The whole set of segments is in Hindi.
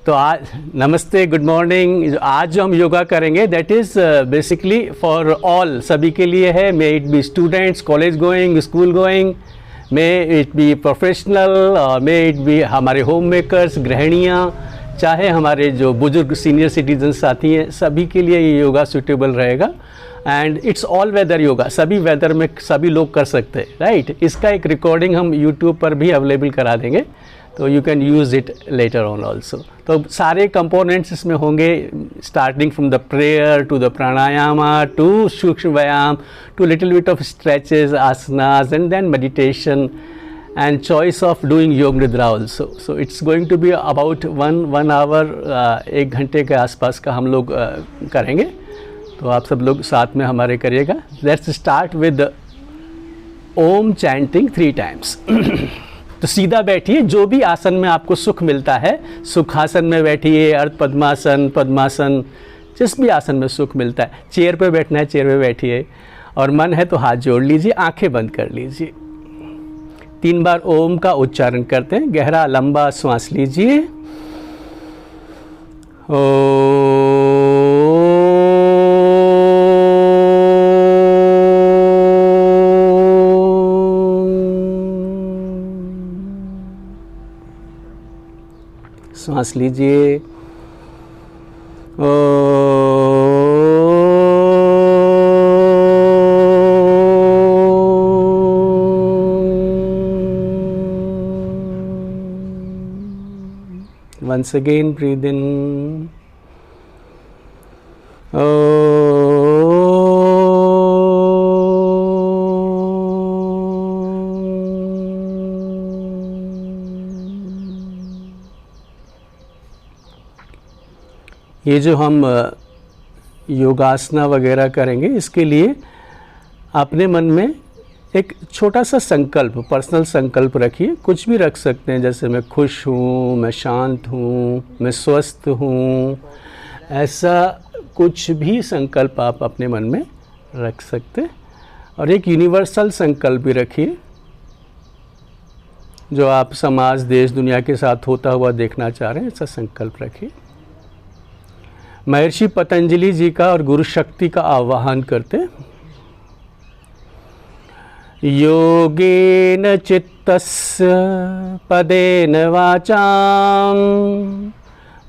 तो आज नमस्ते, गुड मॉर्निंग। आज जो हम योगा करेंगे that is basically for all, सभी के लिए है। May it be students, college going, school going, may it be professional, may it be हमारे होम मेकर्स, गृहिणियाँ, चाहे हमारे जो बुजुर्ग सीनियर सिटीजन साथी हैं, सभी के लिए ये योगा सूटेबल रहेगा। And it's all weather yoga, सभी वेदर में सभी लोग कर सकते हैं, राइट। इसका एक रिकॉर्डिंग हम यूट्यूब पर भी अवेलेबल करा देंगे, तो you can use it later on also. तो सारे कंपोनेंट्स इसमें होंगे, starting from the prayer to the pranayama to sukshma vyayama to little bit of stretches, asanas, and then meditation and choice of doing योग निद्रा also. So it's going to be about one hour, 1 घंटे के आसपास का हम लोग करेंगे। तो आप सब लोग साथ में हमारे करिएगा। Let's start with Om chanting 3 times। तो सीधा बैठिए, जो भी आसन में आपको सुख मिलता है, सुखासन में बैठिए, अर्ध पद्मासन, पद्मासन, जिस भी आसन में सुख मिलता है। चेयर पे बैठना है, चेयर पे बैठिए, और मन है तो हाथ जोड़ लीजिए, आंखें बंद कर लीजिए। 3 बार ओम का उच्चारण करते हैं। गहरा लंबा श्वास लीजिए। श्वास लीजिए। Once again, breathe in. ये जो हम योगासना वगैरह करेंगे, इसके लिए अपने मन में एक छोटा सा संकल्प, पर्सनल संकल्प रखिए। कुछ भी रख सकते हैं, जैसे मैं खुश हूँ, मैं शांत हूँ, मैं स्वस्थ हूँ, ऐसा कुछ भी संकल्प आप अपने मन में रख सकते हैं। और एक यूनिवर्सल संकल्प भी रखिए, जो आप समाज, देश, दुनिया के साथ होता हुआ देखना चाह रहे हैं, ऐसा संकल्प रखिए। महर्षि पतंजलि जी का और गुरु शक्ति का आवाहन करते हैं। योगेन चित्तस्य पदेन वाचां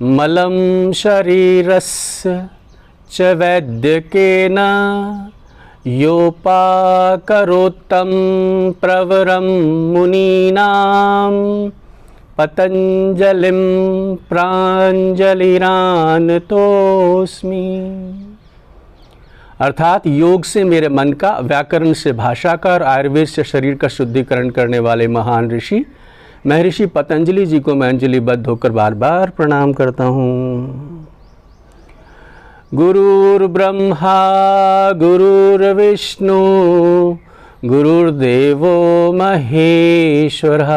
मलं शरीरस्य च वैद्यकेन योपाकरोत्तं प्रवरं मुनीनां पतंजलिं प्राञ्जलिरानतोऽस्मि। अर्थात योग से मेरे मन का, व्याकरण से भाषा का, और आयुर्वेद से शरीर का शुद्धिकरण करने वाले महान ऋषि महर्षि पतंजलि जी को मैं अंजलिबद्ध होकर बार बार प्रणाम करता हूँ। गुरुर्ब्रह्मा गुरुर्विष्णु गुरुर्देवो महेश्वरः,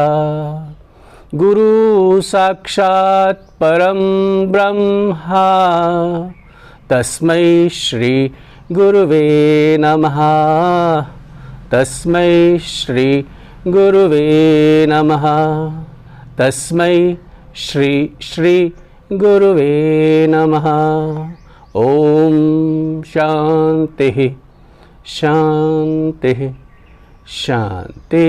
गुरु साक्षात् परम ब्रह्मा तस्मै श्री गुरुवे नमः, तस्मै श्री गुरुवे नमः, तस्मै श्री गुरुवे नमः। ओम शांति शांति शांति।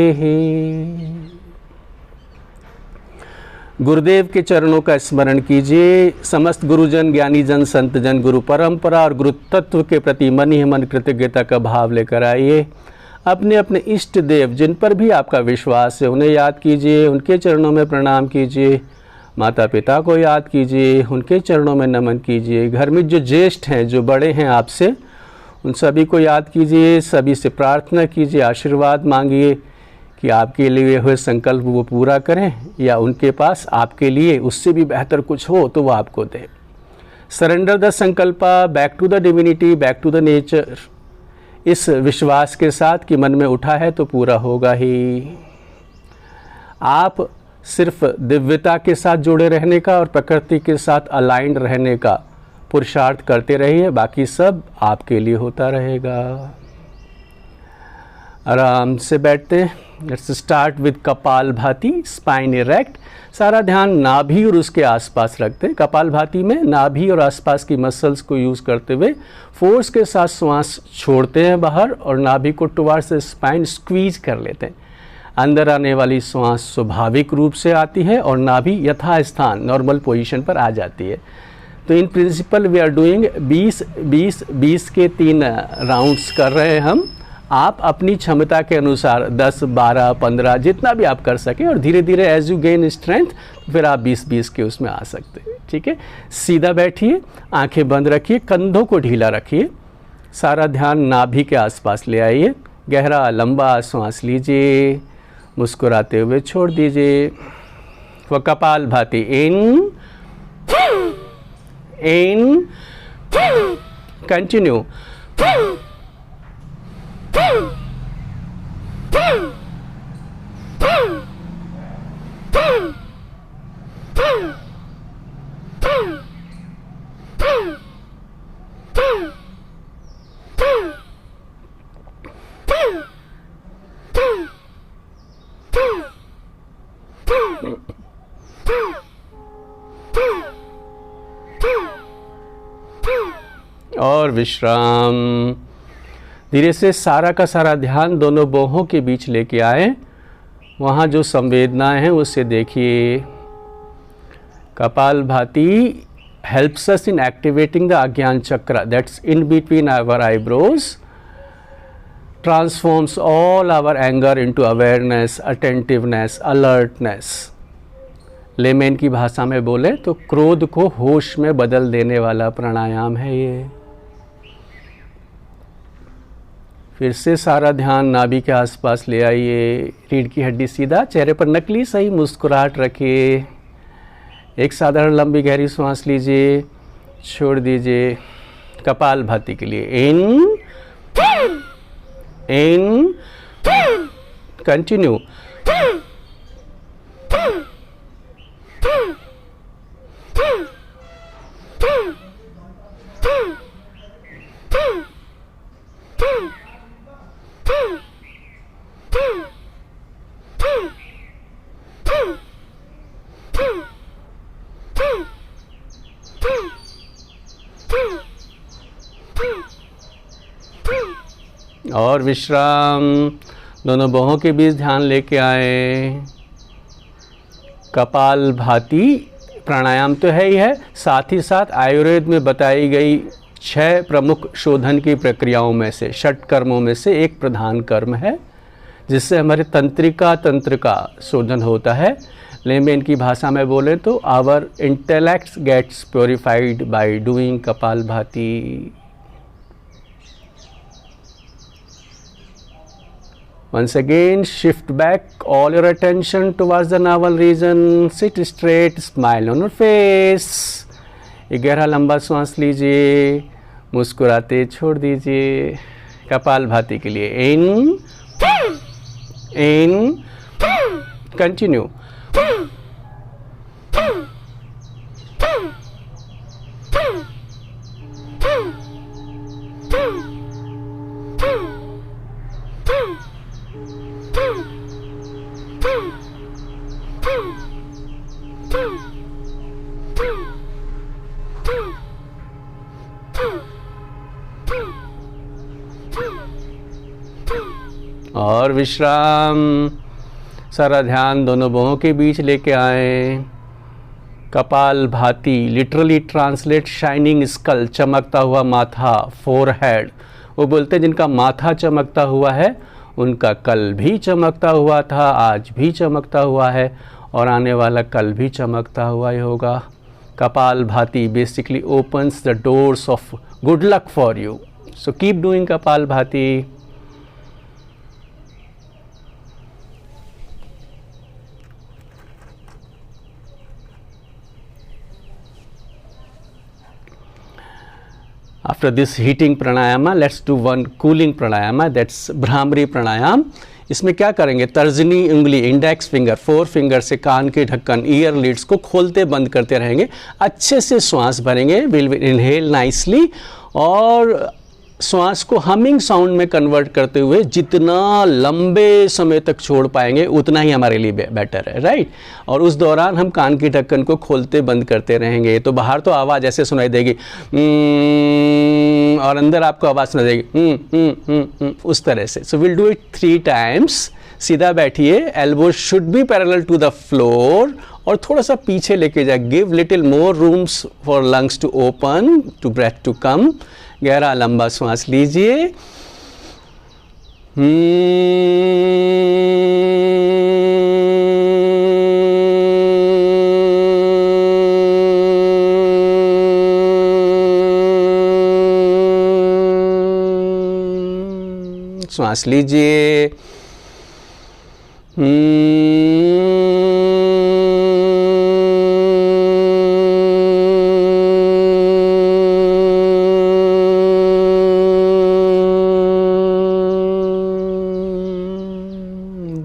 गुरुदेव के चरणों का स्मरण कीजिए। समस्त गुरुजन, ज्ञानी जन, संत जन, गुरु परंपरा और गुरु तत्व के प्रति मन ही मन कृतज्ञता का भाव लेकर आइए। अपने अपने इष्ट देव, जिन पर भी आपका विश्वास है, उन्हें याद कीजिए, उनके चरणों में प्रणाम कीजिए। माता पिता को याद कीजिए, उनके चरणों में नमन कीजिए। घर में जो ज्येष्ठ हैं, जो बड़े हैं आपसे, उन सभी को याद कीजिए, सभी से प्रार्थना कीजिए, आशीर्वाद मांगिए कि आपके लिए हुए संकल्प वो पूरा करें, या उनके पास आपके लिए उससे भी बेहतर कुछ हो तो वो आपको दे। Surrender the sankalpa back to the divinity, back to the nature, इस विश्वास के साथ कि मन में उठा है तो पूरा होगा ही। आप सिर्फ दिव्यता के साथ जुड़े रहने का और प्रकृति के साथ अलाइंड रहने का पुरुषार्थ करते रहिए, बाकी सब आपके लिए होता रहेगा। आराम से बैठते हैं। Let's start with kapalbhati, spine erect. सारा ध्यान नाभि और उसके आसपास रखते हैं। कपालभाति में नाभि और आसपास की मसल्स को यूज़ करते हुए फोर्स के साथ श्वास छोड़ते हैं बाहर और नाभि को टुवार्ड्स स्पाइन स्क्वीज कर लेते हैं। अंदर आने वाली श्वास स्वाभाविक रूप से आती है और नाभि यथास्थान नॉर्मल पोजीशन पर आ जाती है। तो in principle we are doing 20 के 3 राउंड्स कर रहे हैं हम। आप अपनी क्षमता के अनुसार 10, 12, 15 जितना भी आप कर सकें और धीरे धीरे एज यू गेन स्ट्रेंथ फिर आप 20 के उसमें आ सकते हैं। ठीक है, सीधा बैठिए, आंखें बंद रखिए, कंधों को ढीला रखिए, सारा ध्यान नाभि के आसपास ले आइए। गहरा लंबा सांस लीजिए, मुस्कुराते हुए छोड़ दीजिए। वो कपालभाति, इन कंटिन्यू, और विश्राम। धीरे से सारा का सारा ध्यान दोनों बाहों के बीच लेके आए। वहाँ जो संवेदनाएं हैं उससे देखिए। Kapalbhati helps us in activating the ajna chakra that's in between our eyebrows, transforms all our anger into awareness, attentiveness, alertness. Layman की भाषा में बोले तो क्रोध को होश में बदल देने वाला प्राणायाम है ये। फिर से सारा ध्यान नाभि के आसपास ले आइए। रीढ़ की हड्डी सीधा, चेहरे पर नकली सही मुस्कुराहट रखिए। एक साधारण लंबी गहरी सांस लीजिए, छोड़ दीजिए। कपालभाति के लिए इन कंटिन्यू, और विश्राम। दोनों बाहों के बीच ध्यान लेके आए। कपालभाति प्राणायाम तो है ही है, साथ ही साथ आयुर्वेद में बताई गई 6 प्रमुख शोधन की प्रक्रियाओं में से, षट कर्मों में से एक प्रधान कर्म है जिससे हमारे तंत्र का शोधन होता है। लेमैन की भाषा में बोले तो our intellect gets purified by doing kapalbhati. Once again, shift back all your attention towards the navel region. Sit straight, smile on your face. एक गहरा लंबा सांस लीजिए, मुस्कुराते छोड़ दीजिए। कपालभाति के लिए इन कंटिन्यू, और विश्राम। सारा ध्यान दोनों बाहों के बीच लेके आए। Kapalbhati literally translate shining skull, चमकता हुआ माथा, फोरहेड। वो बोलते हैं जिनका माथा चमकता हुआ है उनका कल भी चमकता हुआ था, आज भी चमकता हुआ है और आने वाला कल भी चमकता हुआ ही होगा। Kapalbhati basically opens the doors of good luck for you. So keep doing Kapalbhati. After this heating pranayama, let's do one cooling pranayama, that's Bhramari pranayam. इसमें क्या करेंगे, तर्जनी उंगली, इंडेक्स फिंगर, 4 फिंगर से कान के ढक्कन, ईयर लीड्स को खोलते बंद करते रहेंगे। अच्छे से श्वास भरेंगे, विल इनहेल नाइसली और श्वास को हमिंग साउंड में कन्वर्ट करते हुए जितना लंबे समय तक छोड़ पाएंगे उतना ही हमारे लिए बेटर है, राइट। और उस दौरान हम कान की ढक्कन को खोलते बंद करते रहेंगे, तो बाहर तो आवाज़ ऐसे सुनाई देगी और अंदर आपको आवाज़ सुनाई देगी उस तरह से। So will do it 3 times. सीधा बैठिए, elbow should be parallel to the floor और थोड़ा सा पीछे लेके जाए। Give little more rooms for lungs to open, to breathe to come. गहरा लंबा श्वास लीजिए। श्वास लीजिए।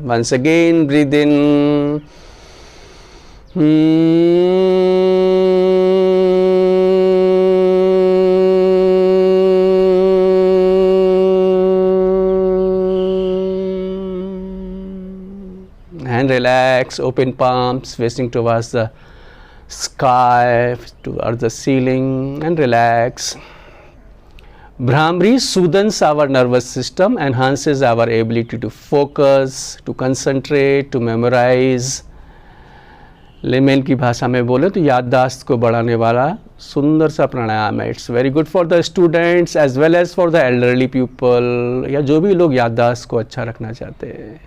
Once again, breathe in. And relax, open palms facing towards the sky, towards the ceiling, and relax. Bhramri soothes our nervous system, enhances our ability to focus, to concentrate, to memorize. Lemon की भाषा में बोले तो याददाश्त को बढ़ाने वाला सुंदर सा प्राणायाम है। It's very good for the students as well as for the elderly people, या जो भी लोग याददाश्त को अच्छा रखना चाहते हैं।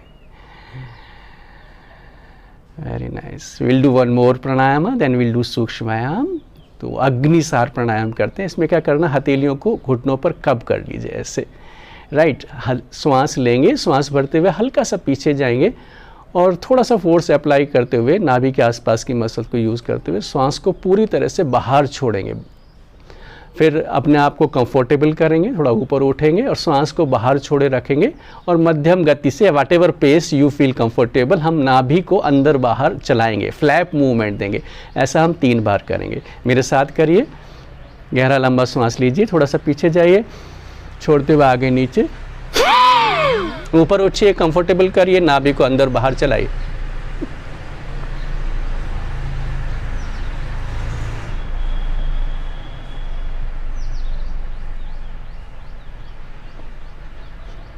Very nice. Will do one more pranayama, then will do sukshmayam. तो अग्निसार प्राणायाम करते हैं। इसमें क्या करना, हथेलियों को घुटनों पर कब कर लीजिए ऐसे, राइट। श्वास लेंगे, श्वास भरते हुए हल्का सा पीछे जाएंगे और थोड़ा सा फोर्स अप्लाई करते हुए नाभि के आसपास की मसल को यूज़ करते हुए श्वास को पूरी तरह से बाहर छोड़ेंगे। फिर अपने आप को कंफर्टेबल करेंगे, थोड़ा ऊपर उठेंगे और श्वास को बाहर छोड़े रखेंगे और मध्यम गति से whatever pace you feel comfortable हम नाभि को अंदर बाहर चलाएंगे, फ्लैप मूवमेंट देंगे। ऐसा हम 3 बार करेंगे। मेरे साथ करिए। गहरा लंबा श्वास लीजिए, थोड़ा सा पीछे जाइए, छोड़ते हुए आगे नीचे, ऊपर उठिए, कंफर्टेबल करिए, नाभि को अंदर बाहर चलाइए।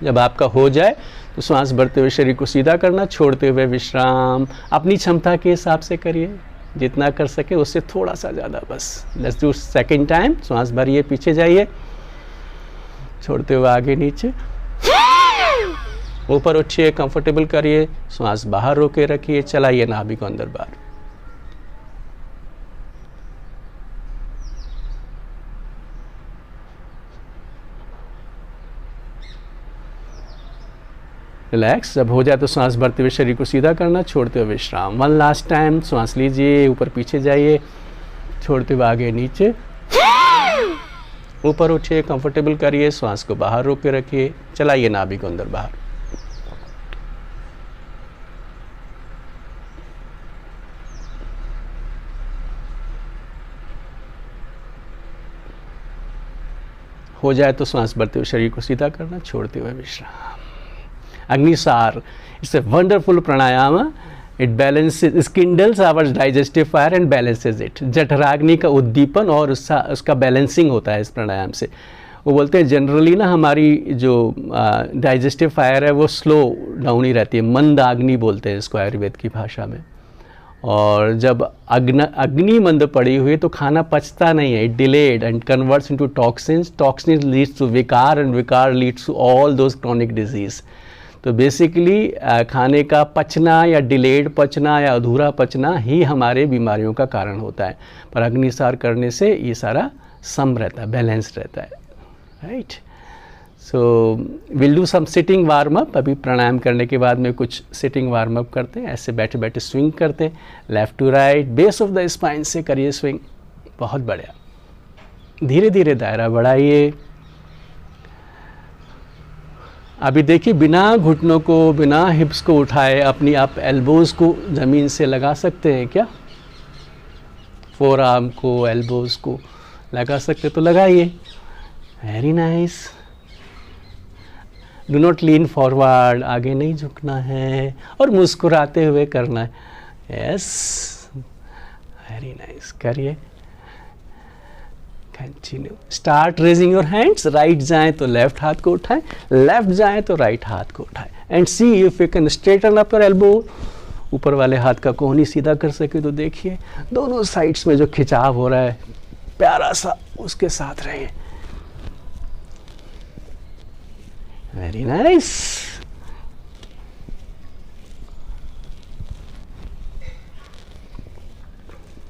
जब आपका हो जाए तो श्वास भरते हुए शरीर को सीधा करना, छोड़ते हुए विश्राम। अपनी क्षमता के हिसाब से करिए, जितना कर सके उससे थोड़ा सा ज़्यादा बस। Let's do second time. श्वास भरिए, पीछे जाइए, छोड़ते हुए आगे नीचे, ऊपर उठिए, कंफर्टेबल करिए, श्वास बाहर रोके रखिए, चलाइए नाभि को अंदर बाहर। रिलैक्स। जब हो जाए तो सांस भरते हुए शरीर को सीधा करना, छोड़ते हुए विश्राम। 1 लास्ट टाइम। सांस लीजिए, ऊपर पीछे जाइए, छोड़ते हुए आगे नीचे, ऊपर उठिए, कंफर्टेबल करिए, सांस को बाहर रोक के रखिए, चलाइए नाभि को अंदर बाहर। हो जाए तो सांस भरते हुए शरीर को सीधा करना, छोड़ते हुए विश्राम। Agnisar, it's a wonderful pranayama. It balances, kindles our digestive fire and balances it. जठराग्नि का उद्दीपन और उसका बैलेंसिंग होता है इस प्राणायाम से। वो बोलते हैं जनरली ना हमारी जो डाइजेस्टिव फायर है वो स्लो डाउन ही रहती है, मंद अग्नि बोलते हैं इसको आयुर्वेद की भाषा में। और जब अग्नि मंद पड़ी हुई तो खाना पचता नहीं है, it delayed and converts into toxins, toxins leads to vikar and vikar leads to all those chronic disease. तो बेसिकली खाने का पचना या डिलेड पचना या अधूरा पचना ही हमारे बीमारियों का कारण होता है, पर अग्निसार करने से ये सारा सम रहता है, बैलेंस रहता है, right. So will do some sitting warm up. अभी प्राणायाम करने के बाद में कुछ सिटिंग वार्म अप करते हैं। ऐसे बैठे बैठे स्विंग करते हैं, left to right, base of the spine से करिए स्विंग। बहुत बढ़िया। धीरे धीरे दायरा बढ़ाइए। अभी देखिए, बिना घुटनों को, बिना हिप्स को उठाए अपनी आप एल्बोज़ को ज़मीन से लगा सकते हैं क्या? फोर आर्म को, एल्बोज़ को लगा सकते तो लगाइए। Very nice. Do not lean forward, आगे नहीं झुकना है और मुस्कुराते हुए करना है. Yes, very nice. करिए, continue. Start raising your hands. Right जाएं तो लेफ्ट हाथ को उठाएं, लेफ्ट जाएं तो राइट हाथ को उठाएं. And see if you can straighten up your elbow. ऊपर वाले हाथ का कोहनी सीधा कर सके तो देखिए दोनों साइड्स में जो खिंचाव हो रहा है प्यारा सा, उसके साथ रहिए. Very nice.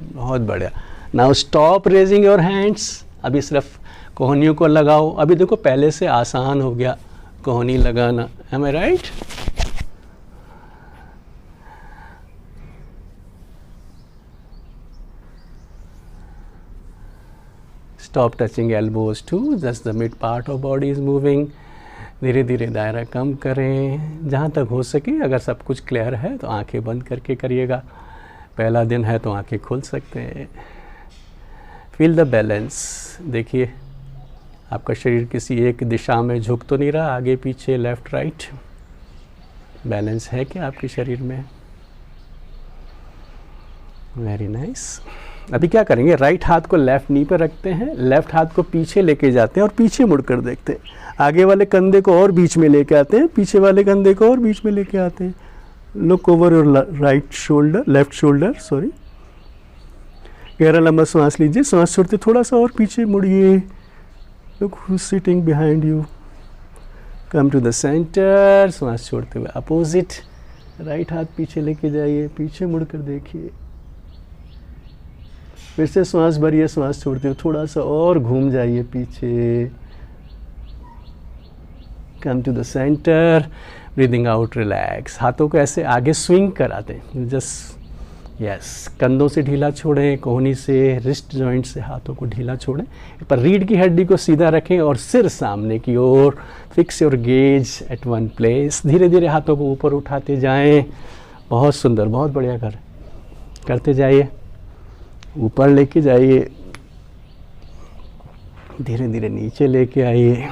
बहुत बढ़िया. Now stop raising your hands. अभी सिर्फ कोहनियों को लगाओ. अभी देखो पहले से आसान हो गया कोहनी लगाना. M I right? Stop touching elbows too, just the mid part of body is moving. धीरे धीरे दायरा कम करें जहाँ तक हो सके. अगर सब कुछ क्लियर है तो आंखें बंद करके करिएगा. पहला दिन है तो आंखें खोल सकते हैं. Feel the balance. देखिए आपका शरीर किसी एक दिशा में झुक तो नहीं रहा, आगे पीछे लेफ्ट राइट. बैलेंस है क्या आपके शरीर में? Very nice. अभी क्या करेंगे, राइट हाथ को लेफ्ट नी पे रखते हैं, लेफ्ट हाथ को पीछे लेके जाते हैं और पीछे मुड़कर देखते हैं. आगे वाले कंधे को और बीच में लेके आते हैं, पीछे वाले कंधे को और बीच में लेके आते हैं. Look over your right shoulder, left shoulder, sorry. गहरा लंबा सांस लीजिए. सांस छोड़ते थोड़ा सा और पीछे मुड़िए. Look who is sitting behind you. Come to the center. सांस छोड़ते हुए अपोजिट. राइट हाथ पीछे लेके जाइए, पीछे मुड़कर देखिए. फिर से सांस भरिए, सांस छोड़ते हुए थोड़ा सा और घूम जाइए पीछे. Come to the centre. Breathing out, relax. हाथों को ऐसे आगे स्विंग कराते हैं. Just yes. कंधों से ढीला छोड़ें, कोहनी से, रिस्ट जॉइंट से हाथों को ढीला छोड़ें. पर रीढ़ की हड्डी को सीधा रखें और सिर सामने की ओर. Fix your gaze at one place. धीरे धीरे हाथों को ऊपर उठाते जाएं. बहुत सुंदर, बहुत बढ़िया करते जाइए. ऊपर लेके जाइए, धीरे धीरे नीचे लेके आइए.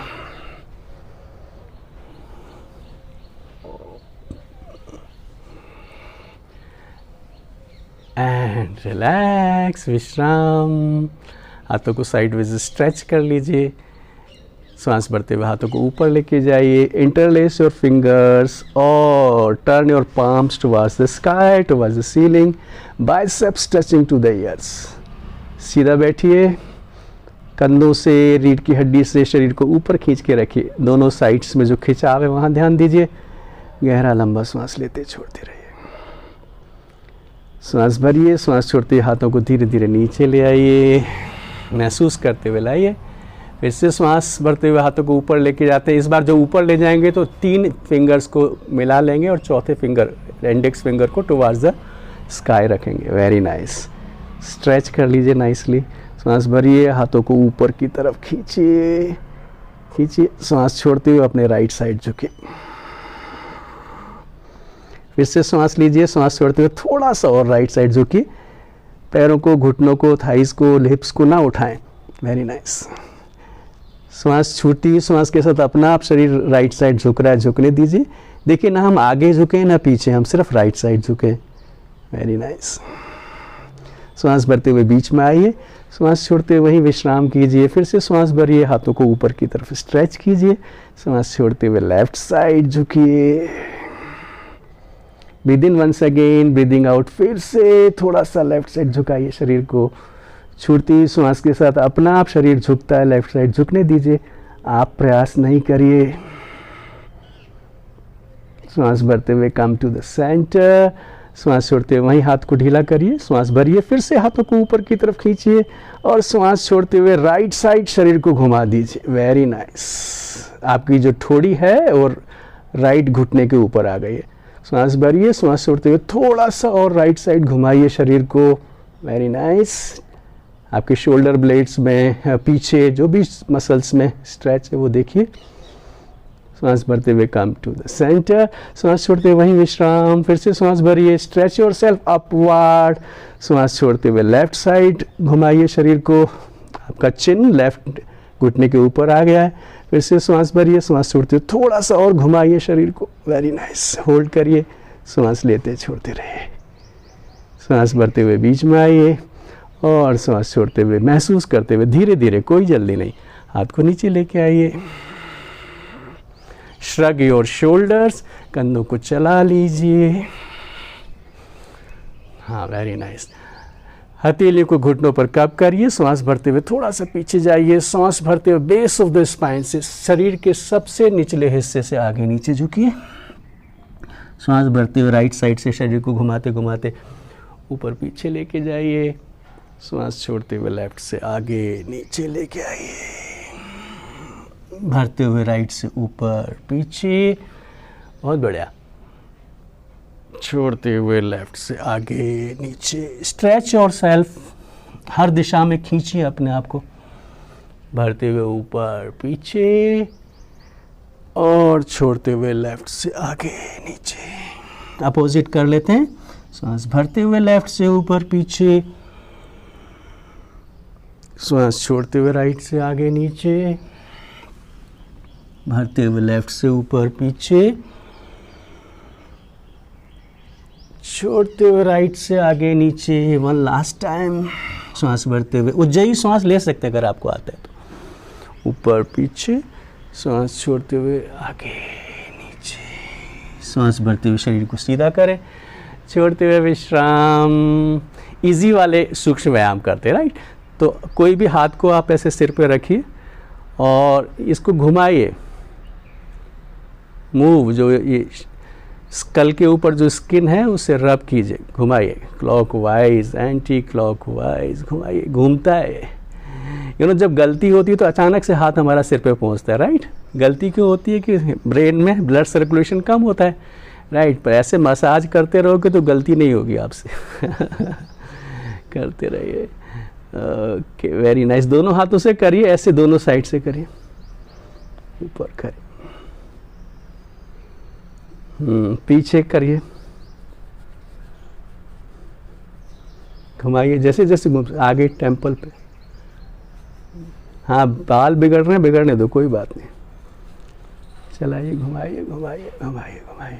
And relax. विश्राम. हाथों को साइडवेज स्ट्रेच कर लीजिए. सांस भरते हुए हाथों को ऊपर लेके जाइए. इंटरलेस योर फिंगर्स और turn your palms towards the sky, towards the ceiling. Biceps touching to the ears. सीधा बैठिए. कंधों से, रीढ़ की हड्डी से शरीर को ऊपर खींच के रखिए. दोनों साइड्स में जो खिंचाव है वहाँ ध्यान दीजिए. गहरा लंबा सांस लेते छोड़ते रहिए. सांस भरिए. सांस छोड़ते हाथों को धीरे धीरे नीचे ले आइए. महसूस करते हुए लाइए. फिर से सांस भरते हुए हाथों को ऊपर लेके जाते हैं. इस बार जो ऊपर ले जाएंगे तो 3 फिंगर्स को मिला लेंगे और चौथे फिंगर, इंडेक्स फिंगर को टुवर्ड्स द स्काई रखेंगे. Very nice. स्ट्रेच कर लीजिए नाइसली. सांस भरिए. हाथों को ऊपर की तरफ खींचिए, खींचिए. सांस छोड़ते हुए अपने राइट साइड झुके. फिर से सांस लीजिए. सांस छोड़ते हुए थोड़ा सा और राइट साइड झुकिए. पैरों को, घुटनों को, थाइस को, हिप्स को ना उठाएं. Very nice. सांस छूटी. सांस के साथ अपना आप शरीर राइट साइड झुक रहा है, झुकने दीजिए. देखिए ना हम आगे झुके ना पीछे, हम सिर्फ राइट साइड झुके. Very nice. सांस भरते हुए बीच में आइए. सांस छोड़ते हुए वहीं विश्राम कीजिए. फिर से सांस भरिए. हाथों को ऊपर की तरफ स्ट्रेच कीजिए. सांस छोड़ते हुए लेफ्ट साइड झुकिए. Breathe in once again, breathing out. फिर से थोड़ा सा लेफ्ट साइड झुकाइए शरीर को. छूटती सांस के साथ अपना आप शरीर झुकता है, लेफ्ट साइड झुकने दीजिए. आप प्रयास नहीं करिए. सांस भरते हुए कम टू द सेंटर. सांस छोड़ते हुए वहीं हाथ को ढीला करिए. सांस भरिए. फिर से हाथों को ऊपर की तरफ खींचिए और सांस छोड़ते हुए राइट साइड शरीर को घुमा दीजिए. Very nice. आपकी जो ठोड़ी है और राइट घुटने के ऊपर आ गई है. सांस भरिए. सांस छोड़ते हुए थोड़ा सा और राइट साइड घुमाइए शरीर को. Very nice. आपके शोल्डर ब्लेड्स में, पीछे जो भी मसल्स में स्ट्रेच है वो देखिए. सांस भरते हुए कम टू द सेंटर. सांस छोड़ते हुए वहीं विश्राम. फिर से सांस भरिए. Stretch yourself upward. सांस छोड़ते हुए लेफ्ट साइड घुमाइए शरीर को. आपका चिन लेफ्ट घुटने के ऊपर आ गया है. फिर से सांस भरिए, सांस छोड़ते हुए थोड़ा सा और घुमाइए शरीर को, वेरी नाइस, होल्ड करिए, सांस लेते छोड़ते रहिए, सांस भरते हुए बीच में आइए और सांस छोड़ते हुए महसूस करते हुए धीरे धीरे, कोई जल्दी नहीं, हाथ को नीचे लेके आइए, श्रग योर शोल्डर्स, कंधों को चला लीजिए, हाँ वेरी नाइस, हथेली को घुटनों पर कब करिए, सांस भरते हुए थोड़ा सा पीछे जाइए, सांस भरते हुए बेस ऑफ द स्पाइन से, शरीर के सबसे निचले हिस्से से आगे नीचे झुकिए, सांस भरते हुए राइट साइड से शरीर को घुमाते घुमाते ऊपर पीछे लेके जाइए, सांस छोड़ते हुए लेफ्ट से आगे नीचे लेके आइए, भरते हुए राइट से ऊपर पीछे, बहुत बढ़िया, छोड़ते हुए लेफ्ट से आगे नीचे, स्ट्रेच और सेल्फ, हर दिशा में खींचिए अपने आप को, भरते हुए ऊपर पीछे और छोड़ते हुए लेफ्ट से आगे नीचे। अपोजिट कर लेते हैं, सांस भरते हुए लेफ्ट से ऊपर पीछे, सांस छोड़ते हुए राइट से आगे नीचे, भरते हुए लेफ्ट से ऊपर पीछे, छोड़ते हुए राइट से आगे नीचे, वन लास्ट टाइम, सांस भरते हुए उज्जयी सांस ले सकते हैं अगर आपको आता है तो, ऊपर पीछे, सांस छोड़ते हुए आगे नीचे, सांस भरते हुए शरीर को सीधा करें, छोड़ते हुए विश्राम। इजी वाले सूक्ष्म व्यायाम करते हैं, राइट। तो कोई भी हाथ को आप ऐसे सिर पे रखिए और इसको घुमाइए, मूव, जो ये स्कल के ऊपर जो स्किन है उसे रब कीजिए, घुमाइए, क्लॉकवाइज एंटी क्लॉकवाइज घुमाइए, घूमता है। जब गलती होती है तो अचानक से हाथ हमारा सिर पे पहुंचता है, राइट। गलती क्यों होती है कि ब्रेन में ब्लड सर्कुलेशन कम होता है, राइट। पर ऐसे मसाज करते रहोगे तो गलती नहीं होगी आपसे। करते रहिए। Okay, very nice. दोनों हाथों से करिए, ऐसे दोनों साइड से करिए, ऊपर करिए, पीछे करिए, घुमाइए, जैसे जैसे आगे टेम्पल पे। हाँ, बाल बिगड़ रहे हैं, बिगड़ने दो, कोई बात नहीं, चलाइए, घुमाइए घुमाइए घुमाइए घुमाइए,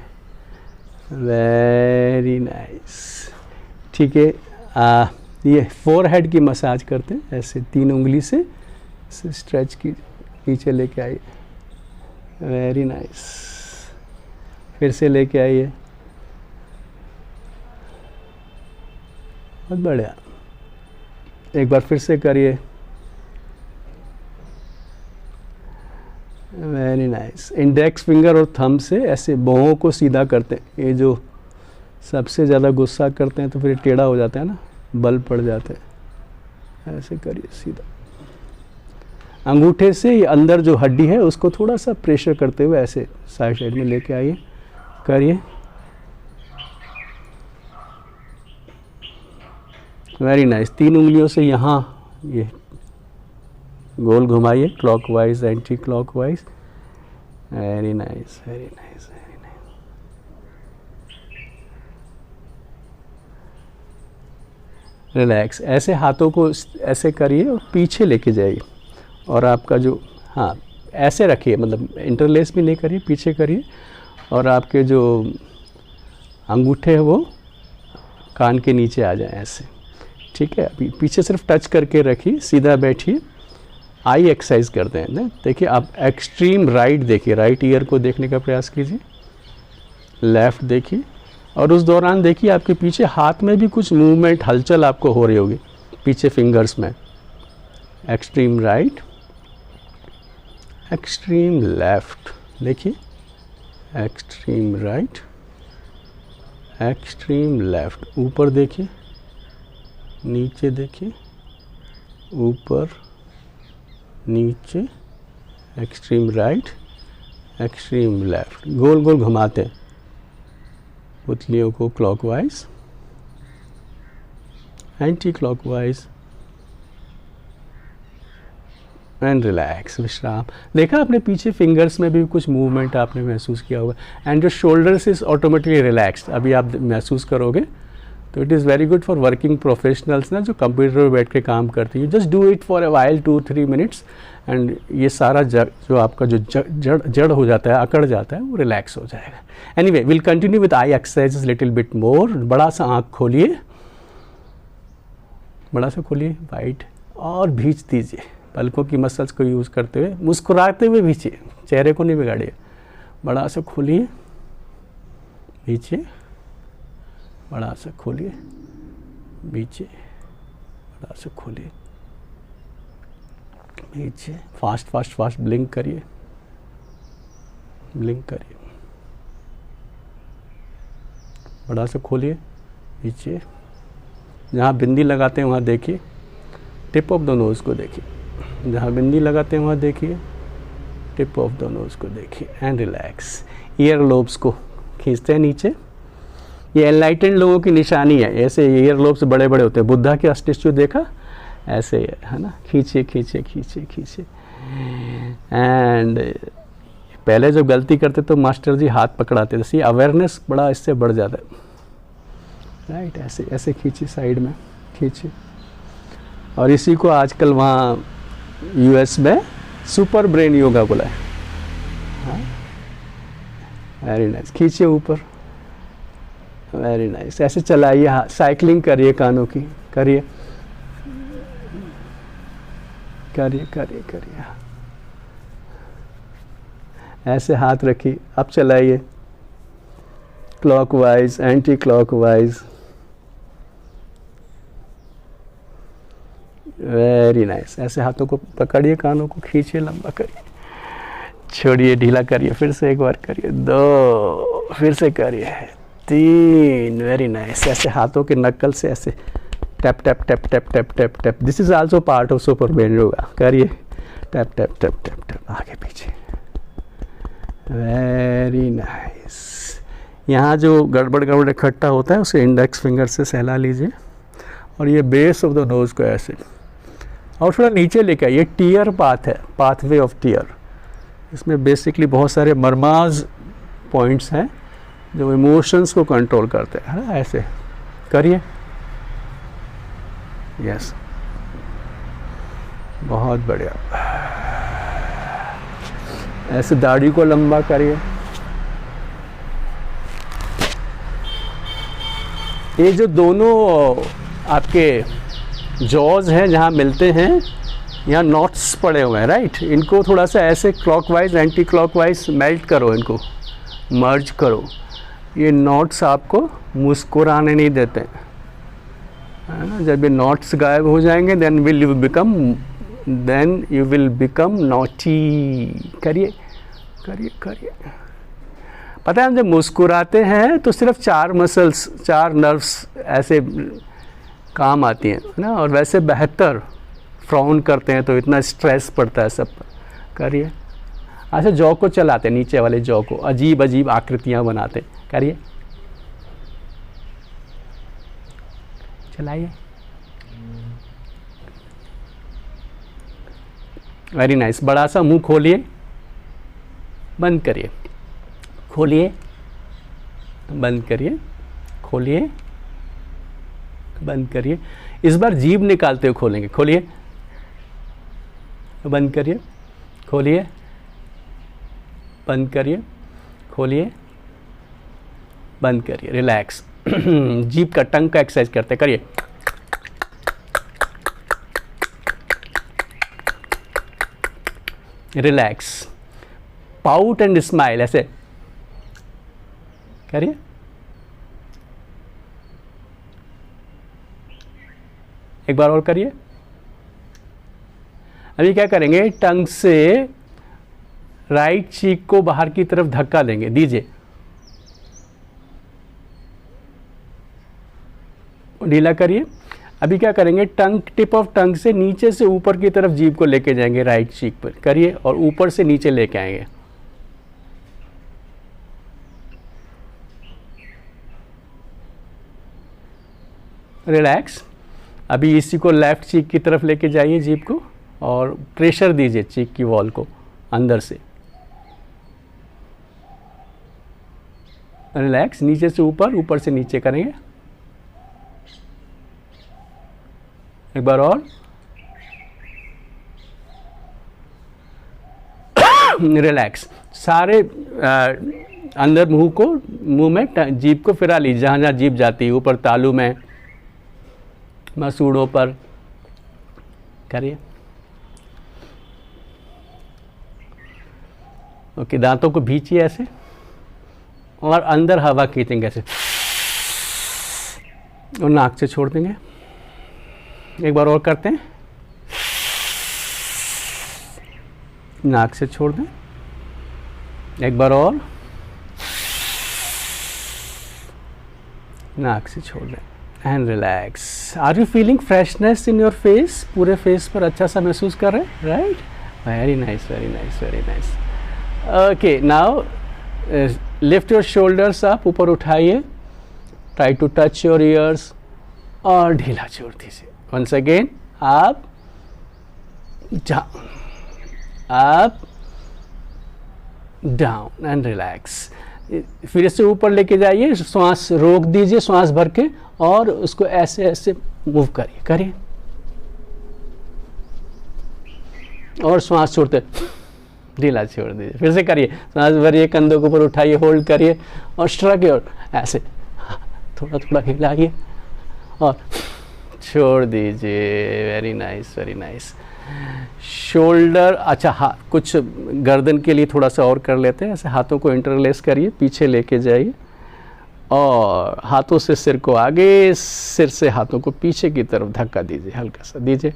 वेरी नाइस। ठीक है, ये फोरहेड की मसाज करते हैं, ऐसे 3 उंगली से स्ट्रेच की, नीचे लेके आइए, वेरी नाइस। फिर से लेके आइए, बहुत बढ़िया। एक बार फिर से करिए, वेरी नाइस। इंडेक्स फिंगर और थंब से ऐसे बाहों को सीधा करते हैं। ये जो सबसे ज़्यादा गुस्सा करते हैं तो फिर टेढ़ा हो जाता है ना, बल पड़ जाते हैं, ऐसे करिए सीधा। अंगूठे से ये अंदर जो हड्डी है उसको थोड़ा सा प्रेशर करते हुए ऐसे साइड साइड में लेके आइए, करिए, वेरी नाइस। 3 उंगलियों से यहाँ ये गोल घुमाइए, clockwise anti clockwise, very nice very nice very nice. Relax. ऐसे हाथों को ऐसे करिए और पीछे लेके जाइए, और आपका जो, हाँ ऐसे रखिए, मतलब इंटरलेस भी नहीं करिए, पीछे करिए, और आपके जो अंगूठे हैं वो कान के नीचे आ जाए ऐसे। ठीक है, अभी पीछे सिर्फ टच करके रखिए, सीधा बैठिए। आई एक्सरसाइज करते हैं ना, देखिए आप एक्सट्रीम राइट देखिए, राइट ईयर को देखने का प्रयास कीजिए, लेफ्ट देखिए, और उस दौरान देखिए आपके पीछे हाथ में भी कुछ मूवमेंट, हलचल आपको हो रही होगी पीछे फिंगर्स में। एक्सट्रीम राइट, एक्सट्रीम लेफ्ट, देखिए एक्सट्रीम राइट, एक्सट्रीम लेफ्ट। ऊपर देखिए, नीचे देखिए, ऊपर नीचे, एक्सट्रीम राइट, एक्सट्रीम लेफ्ट। गोल गोल घुमाते हैं पुतलियों को, clockwise anti clockwise, and relax, विश्राम। देखा आपने पीछे फिंगर्स में भी कुछ मूवमेंट आपने महसूस किया होगा, एंड जो शोल्डर्स इज ऑटोमेटिकली रिलैक्स्ड। अभी आप महसूस करोगे तो it is very good for working professionals ना, जो कंप्यूटर पर बैठ के काम करती है. Just do it for a while 2-3 minutes and ये सारा जो आपका जो जड़ हो जाता है, अकड़ जाता है, वो रिलैक्स हो जाएगा. Anyway will continue with I exercises little bit more. बड़ा सा आँख खोलिए, बड़ा सा खोलिए वाइड, और भींच दीजिए. पलकों की मसल्स को यूज़ करते हुए, मुस्कुराते हुए भींचिए, चेहरे को नहीं बिगाड़िए. बड़ा सा खोलिए, भींचिए, बड़ा सा खोलिए, भींचिए, बड़ा सा खोलिए, भींचिए. फास्ट फास्ट फास्ट ब्लिंक करिए, ब्लिंक करिए. बड़ा सा खोलिए, भींचिए. जहाँ बिंदी लगाते हैं वहाँ देखिए, टिप ऑफ द नोज़ को देखिए. जहाँ बिंदी लगाते हैं वहाँ देखिए, टिप ऑफ द नोज़ को देखिए एंड रिलैक्स. ईयर लोब्स को खींचते हैं नीचे. ये एनलाइटेंड लोगों की निशानी है. ऐसे ईयर लोब्स बड़े बड़े होते हैं. बुद्धा के स्टैच्यू देखा, ऐसे है ना. खींचिए खींचिए खींचिए खींचिए. एंड पहले जब गलती करते तो मास्टर जी हाथ पकड़ाते थे. अवेयरनेस बड़ा इससे बढ़ जाता है. राइट, ऐसे ऐसे खींचिए, साइड में खींचिए. और इसी को आजकल वहाँ यूएस में सुपर ब्रेन योगा बोला है. Very nice. खींचिए ऊपर, वेरी नाइस. ऐसे चलाइए, हाँ. साइकिलिंग करिए, कानों की करिए, करिए करिए करिए. ऐसे हाथ रखिए, अब चलाइए clockwise, anti clockwise. Very nice. ऐसे हाथों को पकड़िए, कानों को खींचिए, लंबा करिए, छोड़िए, ढीला करिए. फिर से एक बार करिए, 2, फिर से करिए, 3. Very nice. ऐसे हाथों के नक्कल से ऐसे tap tap tap tap tap tap tap. This is also part of super brain yoga. करिए, tap tap tap tap tap, आगे पीछे. Very nice. यहाँ जो गड़बड़ गड़बड़ इकट्ठा होता है उसे इंडेक्स फिंगर से सहला लीजिए. और ये बेस ऑफ द नोज़ को ऐसे, और थोड़ा नीचे लेके आइए. टीयर पाथ है, पाथवे ऑफ टीयर. इसमें बेसिकली बहुत सारे मरमाज पॉइंट्स हैं जो इमोशंस को कंट्रोल करते हैं, है ना. ऐसे करिए. यस, बहुत बढ़िया. ऐसे दाढ़ी को लंबा करिए. ये जो दोनों आपके जॉज हैं जहाँ मिलते हैं, यहाँ नॉट्स पड़े हुए हैं, राइट. इनको थोड़ा सा ऐसे क्लॉकवाइज, एंटी क्लॉकवाइज मेल्ट करो, इनको मर्ज करो. ये नॉट्स आपको मुस्कुराने नहीं देते, है ना. जब ये नॉट्स गायब हो जाएंगे then you will become naughty. करिए करिए करिए. पता है, हम जब मुस्कुराते हैं तो सिर्फ 4 मसल्स, 4 नर्व्स ऐसे काम आती हैं ना. और वैसे बेहतर फ्राउन करते हैं तो इतना स्ट्रेस पड़ता है सब पर. करिए. ऐसे जॉ को चलाते, नीचे वाले जॉ को अजीब अजीब आकृतियाँ बनाते. करिए, चलाइए. Very nice. बड़ा सा मुंह खोलिए, बंद करिए, खोलिए, बंद करिए, खोलिए, बंद करिए. इस बार जीभ निकालते हुए खोलेंगे. खोलिए, बंद करिए, खोलिए, बंद करिए, खोलिए, बंद करिए. रिलैक्स. जीभ का, टंग का एक्सरसाइज करते. करिए. रिलैक्स. Pout and smile. ऐसे करिए. एक बार और करिए. अभी क्या करेंगे, टंग से राइट चीक को बाहर की तरफ धक्का देंगे. दीजिए, ढीला करिए. अभी क्या करेंगे, टंग, टिप ऑफ टंग से नीचे से ऊपर की तरफ जीभ को लेके जाएंगे राइट चीक पर. करिए, और ऊपर से नीचे लेके आएंगे. रिलैक्स. अभी इसी को लेफ्ट चीक की तरफ लेके जाइए जीभ को, और प्रेशर दीजिए चीक की वॉल को अंदर से. रिलैक्स. नीचे से ऊपर, ऊपर से नीचे करेंगे. एक बार और, रिलैक्स। सारे अंदर मुंह में जीभ को फिरा लीजिए, जहाँ जहाँ जीभ जाती है, ऊपर तालू में, मसूड़ों पर करिए। ओके, दांतों को भींचिए ऐसे और अंदर हवा खींचेंगे ऐसे और नाक से छोड़ देंगे। एक बार और करते हैं, नाक से छोड़ दें। एक बार और, नाक से छोड़ दें and relax. Are you feeling freshness in your face? पूरे फेस पर अच्छा सा महसूस कर रहे हैं, right? Very nice, very nice, very nice. Okay, now lift your shoulders up, ऊपर उठाइए, try to touch your ears और ढीला छोड़ दीजिए। Once again, up down, up down and relax. फिर इससे ऊपर लेके जाइए, श्वास रोक दीजिए, श्वास भर के, और उसको ऐसे ऐसे मूव करिए, करिए, और श्वास छोड़ते ढीला छोड़ दीजिए। फिर से करिए, सांस भरिए, कंधों के ऊपर उठाइए, होल्ड करिए और स्ट्रक और ऐसे थोड़ा थोड़ा हिलाइए और छोड़ दीजिए। Very nice, very nice. Shoulder, अच्छा, हाथ कुछ गर्दन के लिए थोड़ा सा और कर लेते हैं। ऐसे हाथों को इंटरलेस करिए, पीछे लेके जाइए और हाथों से सिर को आगे, सिर से हाथों को पीछे की तरफ धक्का दीजिए, हल्का सा दीजिए।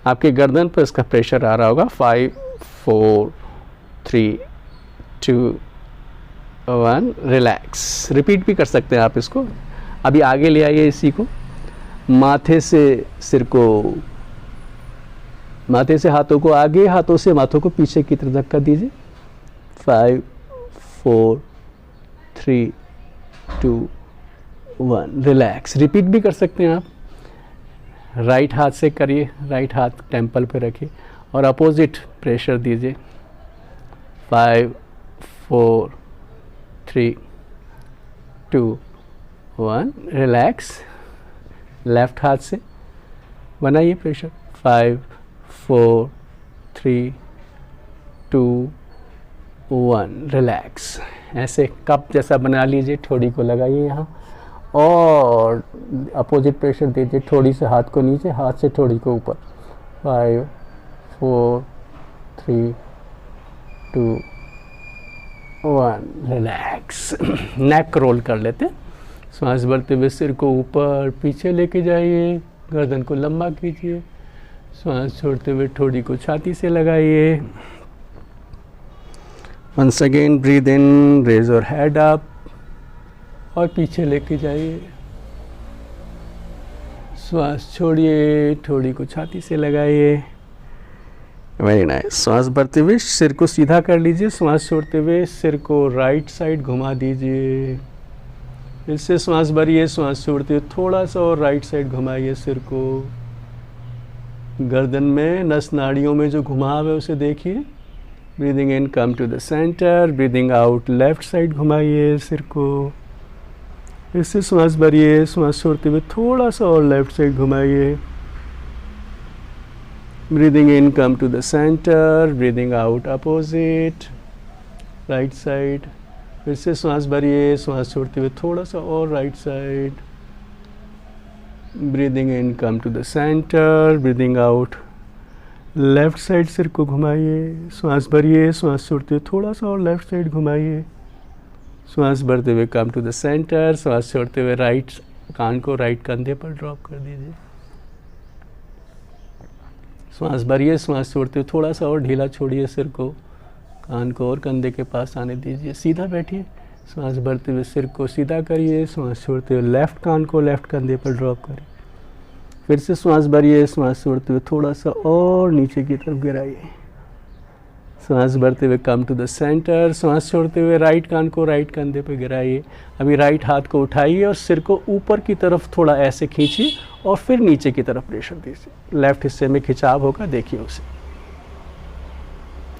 आपकी गर्दन पर इसका प्रेशर आ रहा होगा। 5 4 3 2 1, रिलैक्स। रिपीट भी कर सकते हैं आप इसको। अभी आगे ले आइए इसी को, माथे से सिर को, माथे से हाथों को आगे, हाथों से माथों को पीछे की तरफ धक्का दीजिए। 5 4 3 2 1, रिलैक्स। रिपीट भी कर सकते हैं आप। राइट हाथ से करिए, राइट हाथ टेम्पल पे रखिए और अपोजिट प्रेशर दीजिए। 5 4 3 2 1, रिलैक्स। लेफ्ट हाथ से बनाइए प्रेशर। 5 4 3 2 1, रिलैक्स। ऐसे कप जैसा बना लीजिए, ठोड़ी को लगाइए यहाँ और अपोजिट प्रेशर दीजिए। ठोड़ी से हाथ को नीचे, हाथ से ठोड़ी को ऊपर। 5 4 3 2 1, रिलैक्स। नेक रोल कर लेते हैं। सांस भरते हुए सिर को ऊपर पीछे लेके जाइए, गर्दन को लंबा कीजिए। सांस छोड़ते हुए ठोड़ी को छाती से लगाइए। Once again breathe in, raise your head up और पीछे लेके जाइए। सांस छोड़िए, ठोड़ी को छाती से लगाइए। Very nice. सांस भरते हुए सिर को सीधा कर लीजिए। सांस छोड़ते हुए सिर को राइट साइड घुमा दीजिए। इससे सांस भरिए, सांस छोड़ते हुए थोड़ा सा और राइट साइड घुमाइए सिर को। गर्दन में नस नाड़ियों में जो घुमाव है उसे देखिए। Breathing in, come to the centre. Breathing out, left side घुमाइए सिर को। इससे सांस भरिए, सांस छोड़ते हुए थोड़ा सा और लेफ्ट साइड घुमाइए। Breathing in, come to the centre. Breathing out, opposite, right side. फिर से सांस भरिए, सांस छोड़ते हुए थोड़ा सा और right side. Breathing in, come to the centre. Breathing out, left side सिर को घुमाइए। सांस भरिए, सांस छोड़ते हुए थोड़ा सा और लेफ्ट साइड घुमाइए। सांस भरते हुए कम टू द सेंटर। सांस छोड़ते हुए राइट कान को राइट कंधे पर ड्रॉप कर दीजिए। सांस भरिए, सांस छोड़ते हुए थोड़ा सा और ढीला छोड़िए सिर को। कान को और कंधे के पास आने दीजिए। सीधा बैठिए। सांस भरते हुए सिर को सीधा करिए। सांस छोड़ते हुए लेफ्ट कान को लेफ्ट कंधे पर ड्रॉप करिए। फिर से सांस भरिए, सांस छोड़ते हुए थोड़ा सा और नीचे की तरफ गिराइए। सांस भरते हुए कम टू द सेंटर। सांस छोड़ते हुए राइट कान को राइट कंधे पर गिराइए। अभी राइट हाथ को उठाइए और सिर को ऊपर की तरफ थोड़ा ऐसे खींचिए और फिर नीचे की तरफ प्रेशर दीजिए। लेफ्ट हिस्से में खिंचाव होगा, देखिए उसे।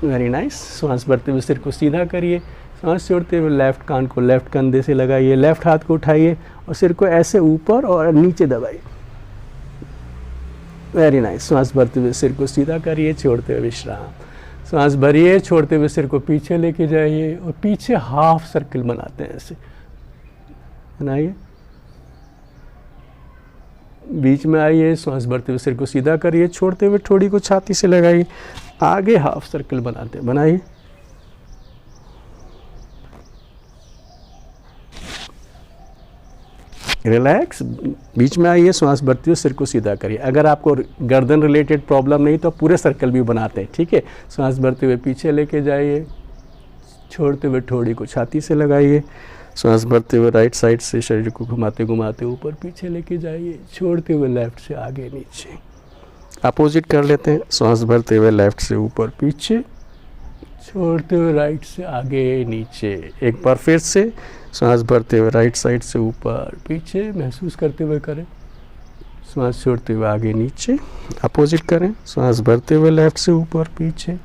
Very nice. सांस भरते हुए सिर को सीधा करिए। सांस छोड़ते हुए लेफ्ट कान को लेफ्ट कंधे से लगाइए। लेफ्ट हाथ को उठाइए और सिर को ऐसे ऊपर और नीचे दबाइए। Very nice. श्वास भरते हुए सिर को सीधा करिए, छोड़ते हुए विश्राम। सांस भरिए, छोड़ते हुए सिर को पीछे लेके जाइए और पीछे हाफ सर्कल बनाते हैं, ऐसे बनाइए। बीच में आइए, सांस भरते हुए सिर को सीधा करिए, छोड़ते हुए ठोड़ी को छाती से लगाइए, आगे हाफ सर्कल बनाते हैं, बनाइए। रिलैक्स, बीच में आइए, सांस भरते हुए सिर को सीधा करिए। अगर आपको गर्दन रिलेटेड प्रॉब्लम नहीं तो पूरे सर्कल भी बनाते हैं, ठीक है। सांस भरते हुए पीछे लेके जाइए, छोड़ते हुए ठोड़ी को छाती से लगाइए। सांस भरते हुए राइट साइड से शरीर को घुमाते घुमाते ऊपर पीछे लेके जाइए, छोड़ते हुए लेफ्ट से आगे नीचे। अपोजिट कर लेते हैं। सांस भरते हुए लेफ्ट से ऊपर पीछे, छोड़ते हुए राइट से आगे नीचे। एक बार फिर से सांस भरते हुए राइट साइड से ऊपर पीछे, महसूस करते हुए करें। सांस छोड़ते हुए आगे नीचे। अपोजिट करें। सांस भरते हुए लेफ्ट से ऊपर पीछे,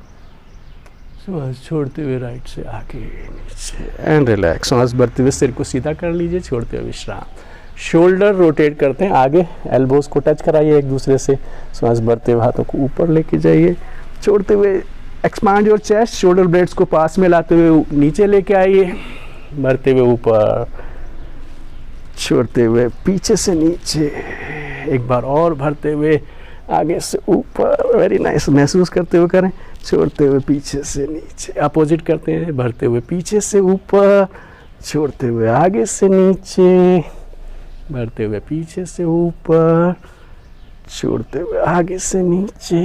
सांस छोड़ते हुए राइट से आगे नीचे एंड रिलैक्स। सांस भरते हुए सिर को सीधा कर लीजिए, छोड़ते हुए विश्राम। शोल्डर रोटेट करते हैं आगे, एल्बोज को टच कराइए एक दूसरे से। सांस भरते हुए हाथों को ऊपर लेके जाइए, छोड़ते हुए expand your chest. Shoulder blades को पास में लाते हुए नीचे लेके आइए, भरते हुए ऊपर, छोड़ते हुए पीछे से नीचे। एक बार और भरते हुए आगे से ऊपर, वेरी नाइस। महसूस करते हुए करें, छोड़ते हुए पीछे से नीचे। अपोजिट करते हैं, भरते हुए पीछे से ऊपर, छोड़ते हुए आगे से नीचे, भरते हुए पीछे से ऊपर, छोड़ते हुए आगे से नीचे,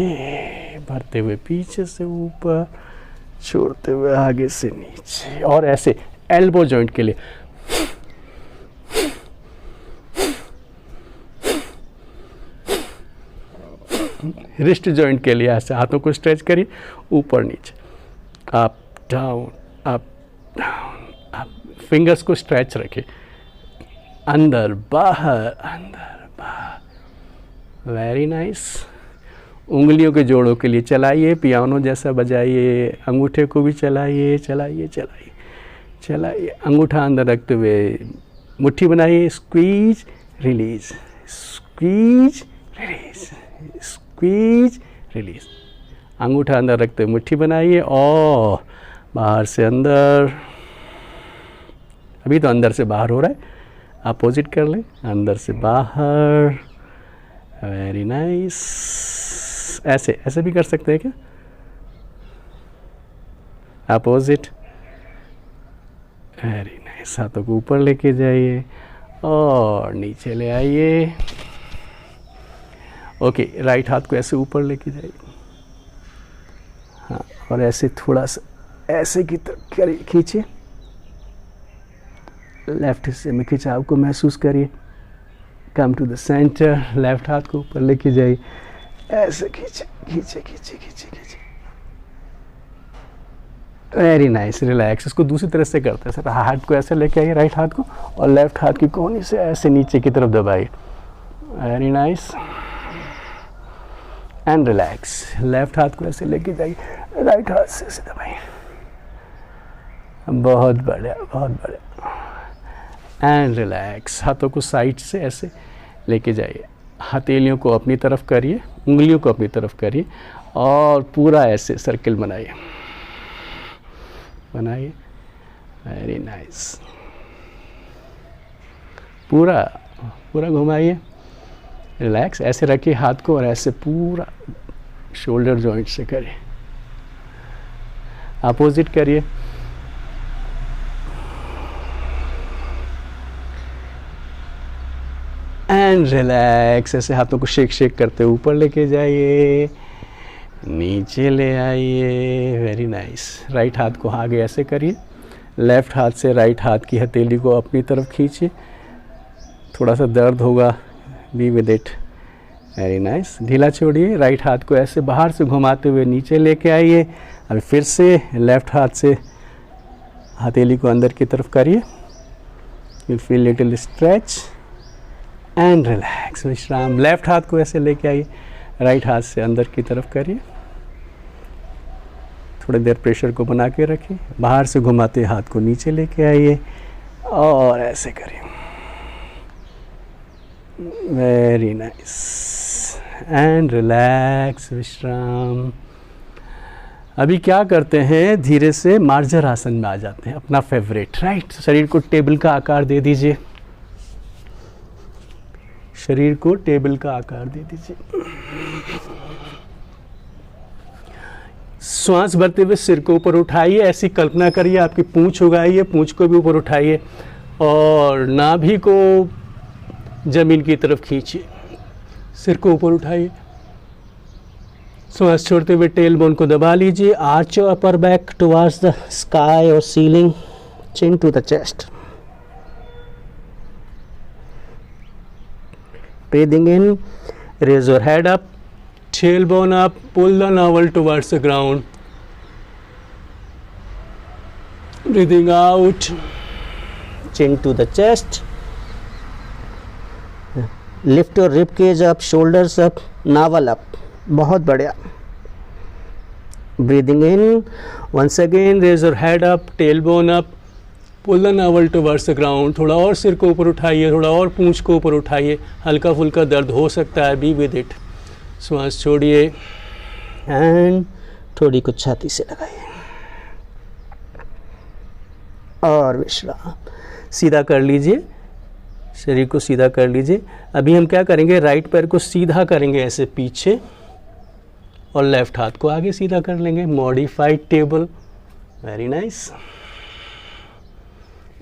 भरते हुए पीछे से ऊपर, छोड़ते हुए आगे से नीचे। और ऐसे एल्बो जॉइंट के लिए रिस्ट जॉइंट के लिए ऐसे हाथों को स्ट्रेच करिए, ऊपर नीचे, up down up down up. Fingers को स्ट्रेच रखिए, अंदर बाहर अंदर बाहर। Very nice. उंगलियों के जोड़ों के लिए चलाइए, पियानो जैसा बजाइए। अंगूठे को भी चलाइए चलाइए चलाइए चलाइए। अंगूठा अंदर रखते हुए मुट्ठी बनाइए, squeeze release, squeeze release, squeeze release. अंगूठा अंदर रखते हुए मुट्ठी बनाइए और बाहर से अंदर। अभी तो अंदर से बाहर हो रहा है, अपोजिट कर लें, अंदर से बाहर। Very nice. ऐसे ऐसे भी कर सकते हैं क्या? अपोजिट। Very nice. हाथों को ऊपर लेके जाइए और नीचे ले आइए। ओके, राइट हाथ को ऐसे ऊपर लेके जाइए, हाँ, और ऐसे थोड़ा सा ऐसे की तरफ खींचिए। लेफ्ट हिस्से में खिंचाव को महसूस करिए। Come to the centre. Left हाथ को ऊपर लेके जाइए, ऐसे खींचे खींचे खींचे खींचे खींचे। Very nice. रिलैक्स। इसको दूसरी तरह से करते हैं सर। हाथ को ऐसे लेके आइए, राइट हाथ को, और लेफ्ट हाथ की कोहनी से ऐसे नीचे की तरफ दबाइए। Very nice and relax. Left हाथ को ऐसे लेके जाइए, राइट हाथ से ऐसे दबाइए। बहुत बढ़िया बहुत बढ़िया एंड रिलैक्स। हाथों को साइड से ऐसे लेके जाइए, हथेलियों को अपनी तरफ करिए, उंगलियों को अपनी तरफ करिए और पूरा ऐसे सर्कल बनाइए बनाइए। Very nice. पूरा पूरा घुमाइए। रिलैक्स। ऐसे रखिए हाथ को और ऐसे पूरा शोल्डर जॉइंट से करिए। अपोजिट करिए। And relax. ऐसे हाथों को शेक शेक करते ऊपर लेके जाइए, नीचे ले आइए। Very nice. राइट हाथ को आगे ऐसे करिए, लेफ्ट हाथ से राइट हाथ की हथेली को अपनी तरफ खींचिए। थोड़ा सा दर्द होगा, be with it. Very nice. ढीला छोड़िए। राइट हाथ को ऐसे बाहर से घुमाते हुए नीचे लेके आइए। अभी फिर से लेफ्ट हाथ से हथेली को अंदर की तरफ करिए। You feel little stretch and relax. विश्राम। लेफ्ट हाथ को ऐसे लेके आइए, राइट हाथ से अंदर की तरफ करिए। थोड़ी देर प्रेशर को बना के रखिए। बाहर से घुमाते हाथ को नीचे लेके आइए और ऐसे करिए। Very nice. एंड रिलैक्स, विश्राम। अभी क्या करते हैं, धीरे से मार्जर आसन में आ जाते हैं, अपना फेवरेट, राइट। शरीर को टेबल का आकार दे दीजिए, शरीर को टेबल का आकार दे दीजिए। श्वास भरते हुए सिर को ऊपर उठाइए, ऐसी कल्पना करिए आपकी पूंछ उगाइए, पूंछ को भी ऊपर उठाइए और नाभि को जमीन की तरफ खींचिए, सिर को ऊपर उठाइए। श्वास छोड़ते हुए टेल बोन को दबा लीजिए, arch your upper back towards the sky और ceiling, chin to the chest. Breathing in, raise your head up, tailbone up, pull the navel towards the ground. Breathing out, chin to the chest. Lift your rib cage up, shoulders up, navel up. बहुत बढ़िया. Breathing in, once again raise your head up, tailbone up. Pull the navel towards the ground. थोड़ा और सिर को ऊपर उठाइए, थोड़ा और पूंछ को ऊपर उठाइए, हल्का फुल्का दर्द हो सकता है, बी विद इट। श्वास छोड़िए एंड थोड़ी कुछ छाती से लगाइए और विश्राम। सीधा कर लीजिए, शरीर को सीधा कर लीजिए। अभी हम क्या करेंगे, राइट पैर को सीधा करेंगे ऐसे पीछे और लेफ्ट हाथ को आगे सीधा कर लेंगे, modified table. Very nice.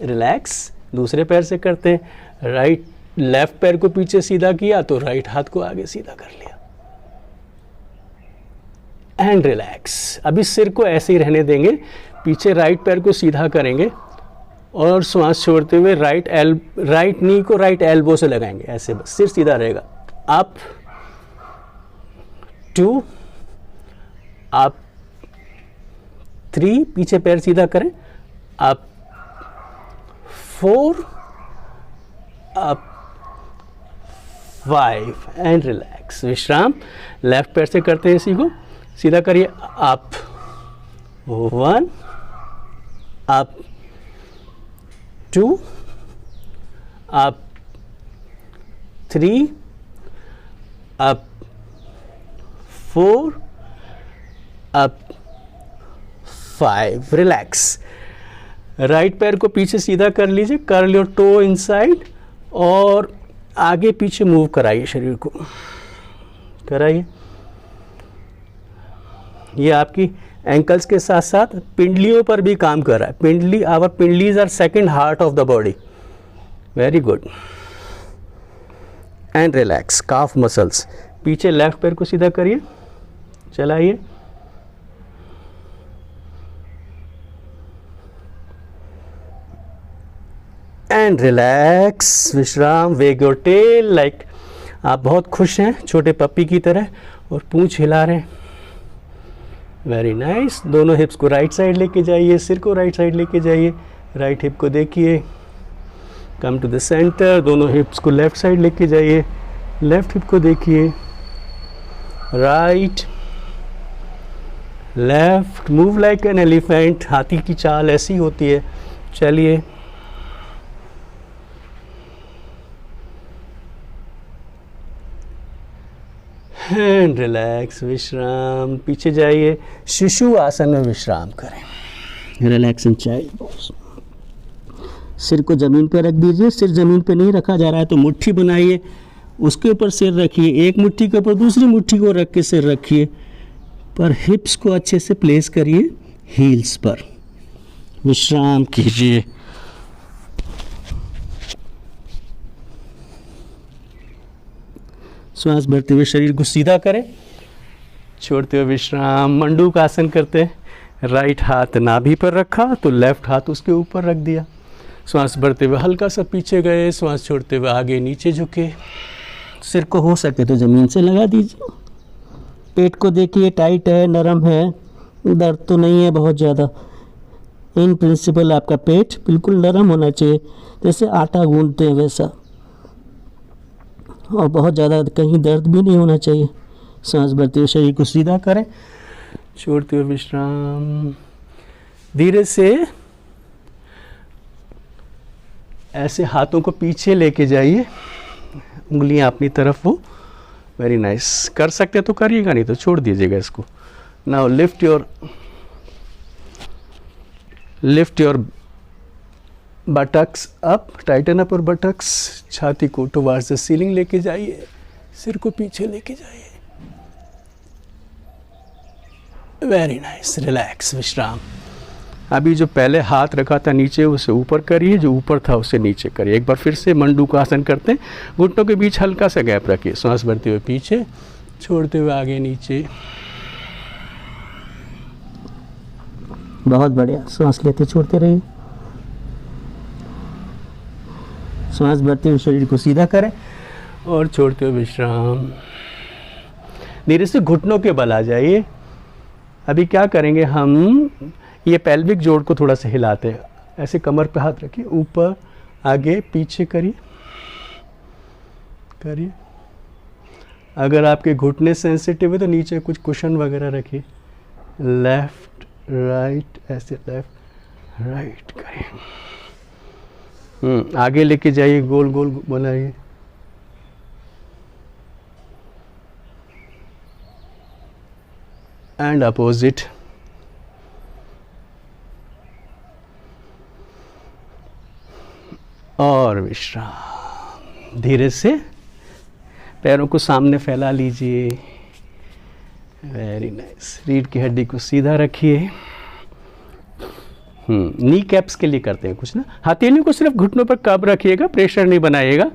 Relax. दूसरे पैर से करते हैं, राइट लेफ्ट पैर को पीछे सीधा किया तो राइट हाथ को आगे सीधा कर लिया एंड रिलैक्स। अभी सिर को ऐसे ही रहने देंगे, पीछे राइट पैर को सीधा करेंगे और श्वास छोड़ते हुए राइट नी को राइट एल्बो से लगाएंगे, ऐसे बस सिर सीधा रहेगा। अप 2, अप 3, पीछे पैर सीधा करें, अप 4, अप 5 एंड रिलैक्स। विश्राम। लेफ्ट पैर से करते हैं, इसी को सीधा करिए, up 1, up 2, up 3, up 4, up 5। Relax. Right पैर को पीछे सीधा कर लीजिए, कर्ल योर टो इनसाइड और आगे पीछे मूव कराइए, शरीर को कराइए। ये आपकी एंकल्स के साथ साथ पिंडलियों पर भी काम कर रहा है। पिंडली, आवर पिंडलीज are second heart of the body. Very good and relax. Calf muscles. पीछे लेफ्ट पैर को सीधा करिए, चलाइए एंड रिलैक्स। विश्राम। वेग योर टेल लाइक आप बहुत खुश हैं, छोटे पप्पी की तरह, और पूंछ हिला रहे हैं। Very nice. दोनों हिप्स को राइट साइड लेके जाइए, सिर को राइट साइड लेके जाइए, राइट हिप को देखिए, कम टू द सेंटर। दोनों हिप्स को लेफ्ट साइड लेके जाइए, लेफ्ट हिप को देखिए, right left. Move like an elephant. हाथी की चाल ऐसी होती है। चलिए एंड रिलैक्स। विश्राम। पीछे जाइए, शिशु आसन में विश्राम करें। Relax in child pose. सिर को ज़मीन पर रख दीजिए। सिर ज़मीन पे नहीं रखा जा रहा है तो मुट्ठी बनाइए, उसके ऊपर सिर रखिए। एक मुट्ठी के ऊपर दूसरी मुट्ठी को रख के सिर रखिए, पर हिप्स को अच्छे से प्लेस करिए हील्स पर। विश्राम कीजिए। श्वास भरते हुए शरीर को सीधा करें, छोड़ते हुए विश्राम। मंडूक आसन करते हैं। राइट हाथ नाभि पर रखा तो लेफ्ट हाथ उसके ऊपर रख दिया। श्वास भरते हुए हल्का सा पीछे गए, श्वास छोड़ते हुए आगे नीचे झुके। सिर को हो सके तो ज़मीन से लगा दीजिए। पेट को देखिए, टाइट है, नरम है, दर्द तो नहीं है बहुत ज़्यादा। इन प्रिंसिपल आपका पेट बिल्कुल नरम होना चाहिए, जैसे आटा गूंदते हैं वैसा, और बहुत ज़्यादा कहीं दर्द भी नहीं होना चाहिए। सांस भरते हुए शरीर को सीधा करें, छोड़ते हुए विश्राम। धीरे से ऐसे हाथों को पीछे लेके जाइए, उंगलियां अपनी तरफ वो वेरी नाइस। कर सकते तो करिएगा, नहीं तो छोड़ दीजिएगा इसको। Now lift your buttocks up, Titan up और बटक्स। छाती को टुवार्ड्स द सीलिंग लेके जाइए, सिर को पीछे लेके जाइए। वेरी नाइस, रिलैक्स, विश्राम। अभी जो पहले हाथ रखा था नीचे उसे ऊपर करिए, जो ऊपर था उसे नीचे करिए। एक बार फिर से मंडू का आसन करते हैं। घुटनों के बीच हल्का सा गैप रखिए। सांस भरते हुए पीछे, छोड़ते हुए आगे नीचे। बहुत बढ़िया। सांस लेते छोड़ते रहिए। सांस भरते हुए शरीर को सीधा करें और छोड़ते हुए विश्राम। धीरे से घुटनों के बल आ जाइए। अभी क्या करेंगे हम, ये पेल्विक जोड़ को थोड़ा सा हिलाते हैं। ऐसे कमर पे हाथ रखिए, ऊपर आगे पीछे करिए। अगर आपके घुटने सेंसिटिव है तो नीचे कुछ कुशन वगैरह रखिए। लेफ्ट राइट, ऐसे लेफ्ट राइट करिए। आगे लेके जाइए, गोल गोल बनाइए। And opposite. और विश्राम। धीरे से पैरों को सामने फैला लीजिए। Very nice. रीढ़ की हड्डी को सीधा रखिए। नी कैप्स के लिए करते हैं कुछ ना। हथेलियों को सिर्फ घुटनों पर कब रखिएगा, प्रेशर नहीं बनाइएगा।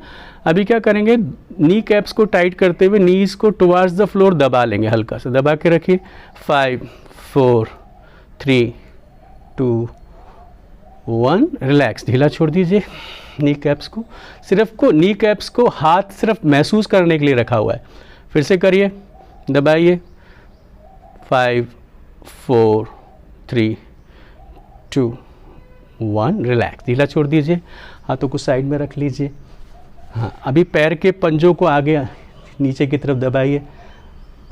अभी क्या करेंगे, नी कैप्स को टाइट करते हुए नीज को टुवार्ड्स द फ्लोर दबा लेंगे, हल्का सा दबा के रखिए। 5 4 3 2 1। रिलैक्स, ढीला छोड़ दीजिए नी कैप्स को। नी कैप्स को हाथ सिर्फ महसूस करने के लिए रखा हुआ है। फिर से करिए, दबाइए। 5 4 3 2 1। रिलैक्स, ढीला छोड़ दीजिए। हाथों को साइड में रख लीजिए। हाँ, अभी पैर के पंजों को आगे नीचे की तरफ दबाइए,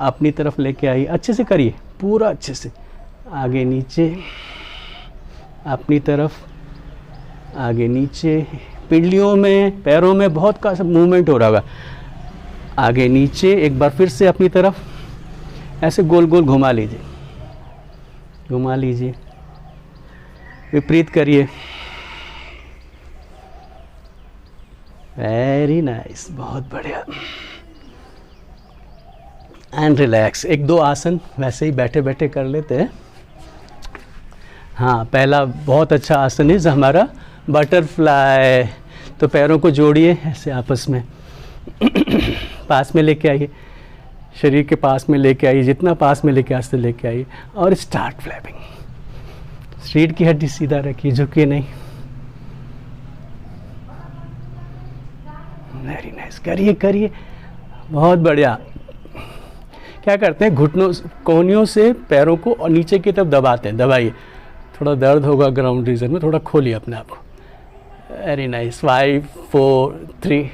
अपनी तरफ लेके आइए। अच्छे से करिए, पूरा अच्छे से। आगे नीचे, अपनी तरफ, आगे नीचे। पिंडलियों में, पैरों में बहुत का मूवमेंट हो रहा होगा। आगे नीचे, एक बार फिर से अपनी तरफ ऐसे गोल गोल घुमा लीजिए, घुमा लीजिए। विपरीत करिए। वेरी नाइस, बहुत बढ़िया। And relax. एक दो आसन वैसे ही बैठे बैठे कर लेते हैं। हाँ, पहला बहुत अच्छा आसन है हमारा बटरफ्लाई। तो पैरों को जोड़िए ऐसे आपस में, पास में लेके आइए, शरीर के पास में लेके आइए, जितना पास में लेके आस्ते लेके आइए और स्टार्ट फ्लैपिंग। रीढ़ की हड्डी सीधा रखिए, झुकिए नहीं। वेरी नाइस, करिए करिए, बहुत बढ़िया। क्या करते हैं, घुटनों कोहनियों से पैरों को और नीचे की तरफ दबाते हैं। दबाइए, थोड़ा दर्द होगा ग्राउंड रीजन में, थोड़ा खोलिए अपने आप को। Very nice. 5 4 3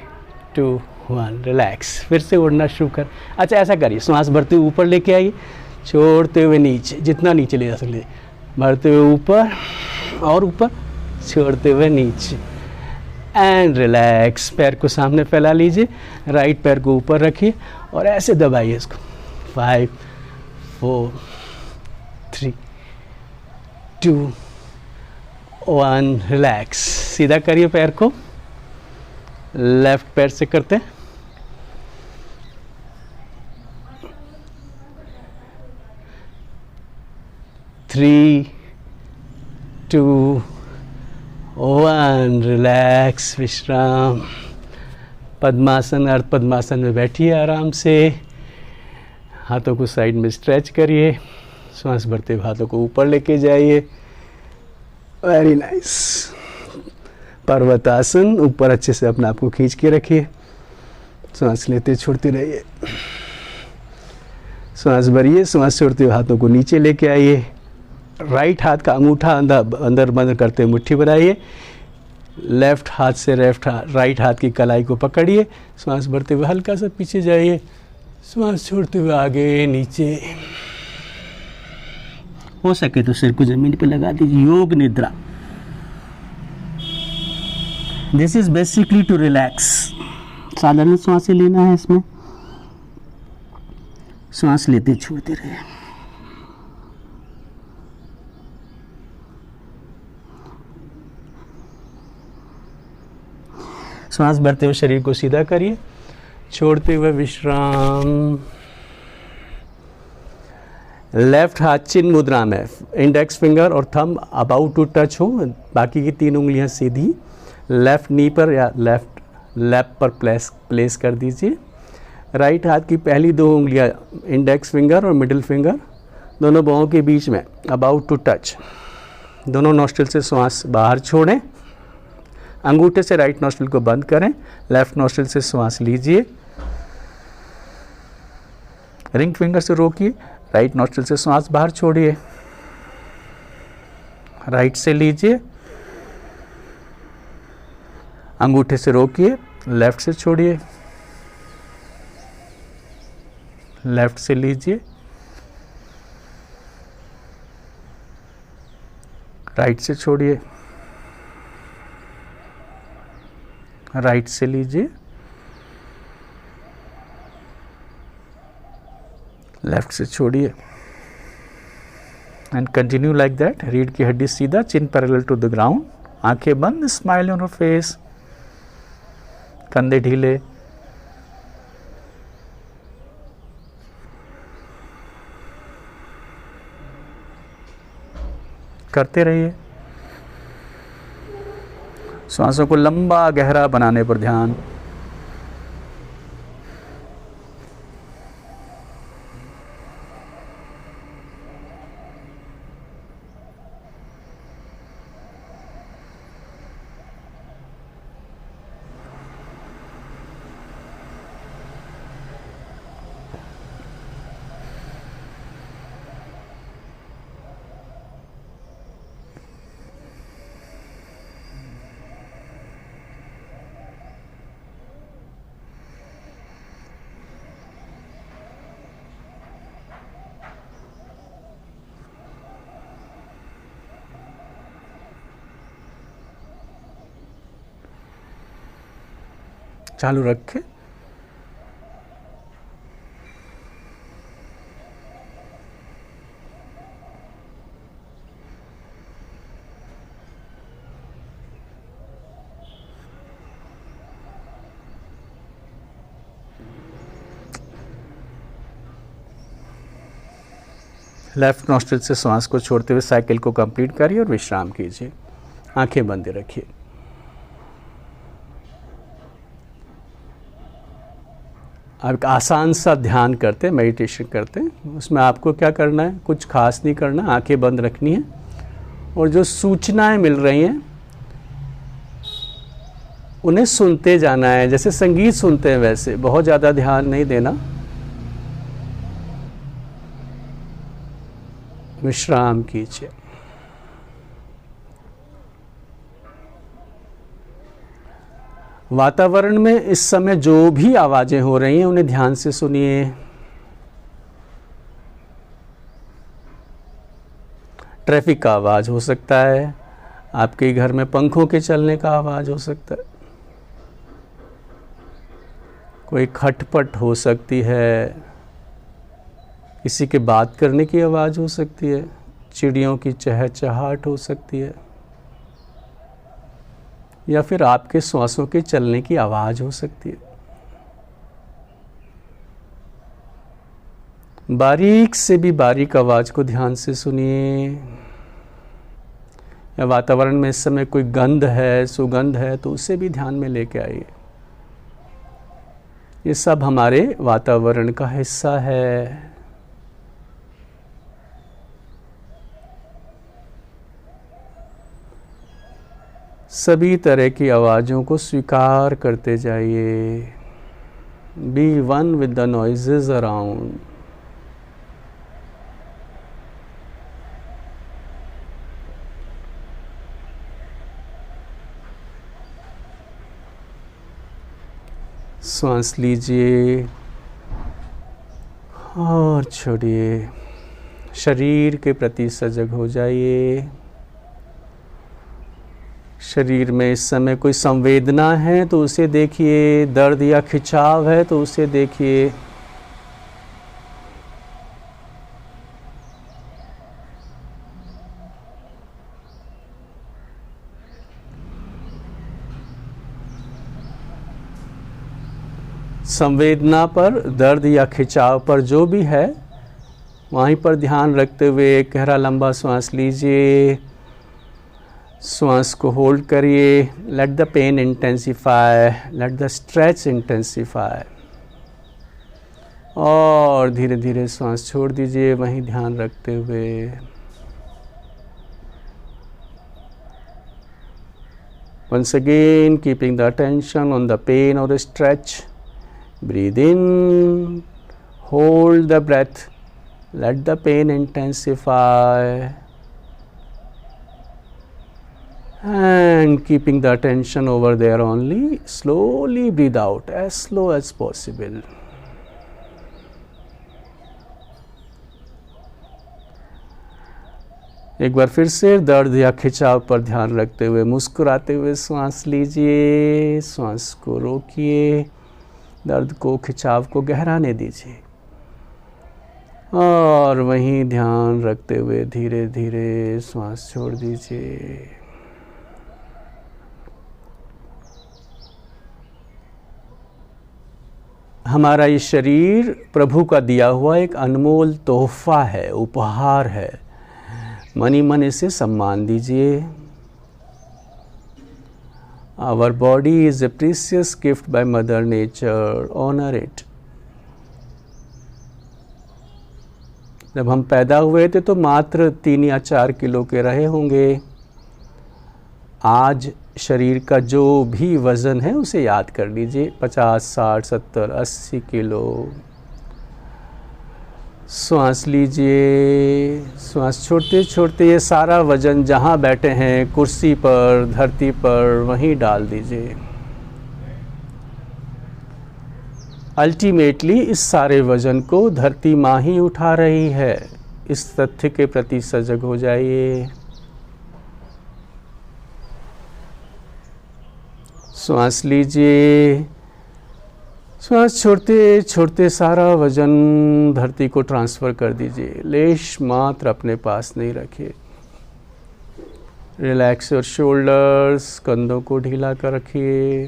2 1। रिलैक्स। फिर से उड़ना शुरू कर। अच्छा, ऐसा करिए, सांस भरते हुए ऊपर लेके आइए, छोड़ते हुए नीचे, जितना नीचे ले जा सकते। भरते हुए ऊपर और ऊपर, छोड़ते हुए नीचे। And relax. पैर को सामने फैला लीजिए, राइट पैर को ऊपर रखिए और ऐसे दबाइए इसको। 5 4 3 2 1। रिलैक्स। सीधा करिए पैर को, लेफ्ट पैर से करते हैं। थ्री 2 1। रिलैक्स, विश्राम। पद्मासन, अर्ध पद्मासन में बैठिए आराम से। हाथों को साइड में स्ट्रेच करिए। सांस भरते हुए हाथों को ऊपर लेके जाइए। Very nice. पर्वतासन, ऊपर अच्छे से अपने आप को खींच के रखिए। सांस लेते छोड़ते रहिए। सांस भरिए, सांस छोड़ते हुए हाथों को नीचे लेके आइए। राइट हाथ का अंगूठा अंदर बंद करते हुए मुट्ठी बनाइए। लेफ्ट हाथ से राइट हाथ की कलाई को पकड़िए। सांस भरते हुए हल्का सा पीछे जाइए। सांस छोड़ते हुए आगे नीचे। हो सके तो सिर को जमीन पे लगा दीजिए। Yoga nidra. This is basically to relax. साधारण सांसें लेना है इसमें। सांस लेते छोड़ते रहे। सांस भरते हुए शरीर को सीधा करिए, छोड़ते हुए विश्राम। लेफ्ट हाथ चिन्ह मुद्रा में, इंडेक्स फिंगर और थंब अबाउट टू टच हो, बाकी की 3 उंगलियां सीधी लेफ्ट नी पर या लेफ्ट लैप पर प्लेस कर दीजिए। राइट हाथ की पहली 2 उंगलियां इंडेक्स फिंगर और मिडिल फिंगर दोनों बाहों के बीच में अबाउट टू टच। दोनों नॉस्ट्रिल से श्वास बाहर छोड़ें, अंगूठे से राइट नॉस्ट्रिल को बंद करें, लेफ्ट नॉस्ट्रिल से श्वास लीजिए, रिंग फिंगर से रोकिए, राइट नॉस्ट्रिल से श्वास बाहर छोड़िए, राइट से लीजिए, अंगूठे से रोकिए, लेफ्ट से छोड़िए, लेफ्ट से लीजिए, राइट से छोड़िए, राइट से लीजिए, लेफ्ट से छोड़िए। And continue like that. रीढ़ की हड्डी सीधा, चिन पैरेलल टू द ग्राउंड, आंखें बंद, स्माइल ऑन योर फेस, कंधे ढीले। करते रहिए। सांसों को लंबा गहरा बनाने पर ध्यान। चालू रखें। लेफ्ट नॉस्ट्रिल से श्वास को छोड़ते हुए साइकिल को कंप्लीट करिए और विश्राम कीजिए। आंखें बंद रखिए। आप एक आसान सा ध्यान करते हैं, मेडिटेशन करते हैं। उसमें आपको क्या करना है, कुछ खास नहीं करना, आंखें बंद रखनी है और जो सूचनाएं मिल रही हैं उन्हें सुनते जाना है, जैसे संगीत सुनते हैं वैसे। बहुत ज़्यादा ध्यान नहीं देना। विश्राम कीजिए। वातावरण में इस समय जो भी आवाजें हो रही हैं उन्हें ध्यान से सुनिए। ट्रैफिक का आवाज हो सकता है, आपके घर में पंखों के चलने का आवाज हो सकता है, कोई खटपट हो सकती है, किसी के बात करने की आवाज हो सकती है, चिड़ियों की चहचहाहट हो सकती है, या फिर आपके श्वासों के चलने की आवाज हो सकती है। बारीक से भी बारीक आवाज को ध्यान से सुनिए। या वातावरण में इस समय कोई गंध है, सुगंध है, तो उसे भी ध्यान में लेके आइए। ये सब हमारे वातावरण का हिस्सा है। सभी तरह की आवाज़ों को स्वीकार करते जाइए। Be one with the noises around. सांस लीजिए और छोड़िए। शरीर के प्रति सजग हो जाइए। शरीर में इस समय कोई संवेदना है तो उसे देखिए, दर्द या खिंचाव है तो उसे देखिए। संवेदना पर, दर्द या खिंचाव पर जो भी है वहीं पर ध्यान रखते हुए गहरा लंबा श्वास लीजिए, श्वास को होल्ड करिए। Let the pain intensify, let the stretch intensify, और धीरे धीरे श्वास छोड़ दीजिए वहीं ध्यान रखते हुए। Once again, keeping the attention on the pain or stretch. Breathe in, hold the breath, let the pain intensify, and keeping the attention over there only, slowly breathe out as slow as possible. एक बार फिर से दर्द या खिंचाव पर ध्यान रखते हुए मुस्कुराते हुए श्वास लीजिए, श्वास को रोकिए, दर्द को खिंचाव को गहराने दीजिए, और वहीं ध्यान रखते हुए धीरे धीरे श्वास छोड़ दीजिए। हमारा ये शरीर प्रभु का दिया हुआ एक अनमोल तोहफा है, उपहार है। मन ही मन इसे सम्मान दीजिए। Our body is a precious gift by Mother Nature. Honor it. जब हम पैदा हुए थे तो मात्र 3 या 4 किलो के रहे होंगे। आज शरीर का जो भी वज़न है उसे याद कर लीजिए, 50, 60, 70, 80 किलो। श्वास लीजिए, श्वास छोड़ते छोड़ते ये सारा वज़न जहाँ बैठे हैं, कुर्सी पर, धरती पर, वहीं डाल दीजिए। अल्टीमेटली इस सारे वज़न को धरती माँ ही उठा रही है। इस तथ्य के प्रति सजग हो जाइए। श्वास लीजिए, श्वास छोड़ते छोड़ते सारा वज़न धरती को ट्रांसफ़र कर दीजिए। लेश मात्र अपने पास नहीं रखिए। रिलैक्स योर शोल्डर्स, कंधों को ढीला कर रखिए।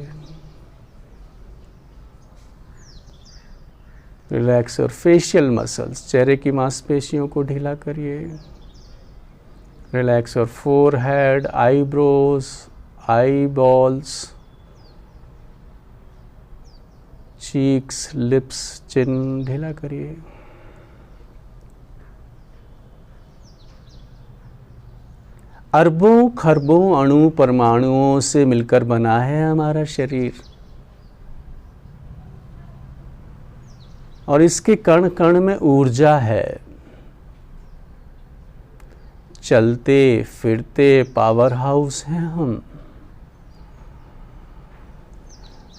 रिलैक्स योर फेशियल मसल्स, चेहरे की मांसपेशियों को ढीला करिए। Relax your forehead, eyebrows, eye balls, cheeks, lips, chin ढीला करिए। अरबों खरबों अणु परमाणुओं से मिलकर बना है हमारा शरीर, और इसके कण कण में ऊर्जा है। चलते फिरते पावर हाउस हैं हम।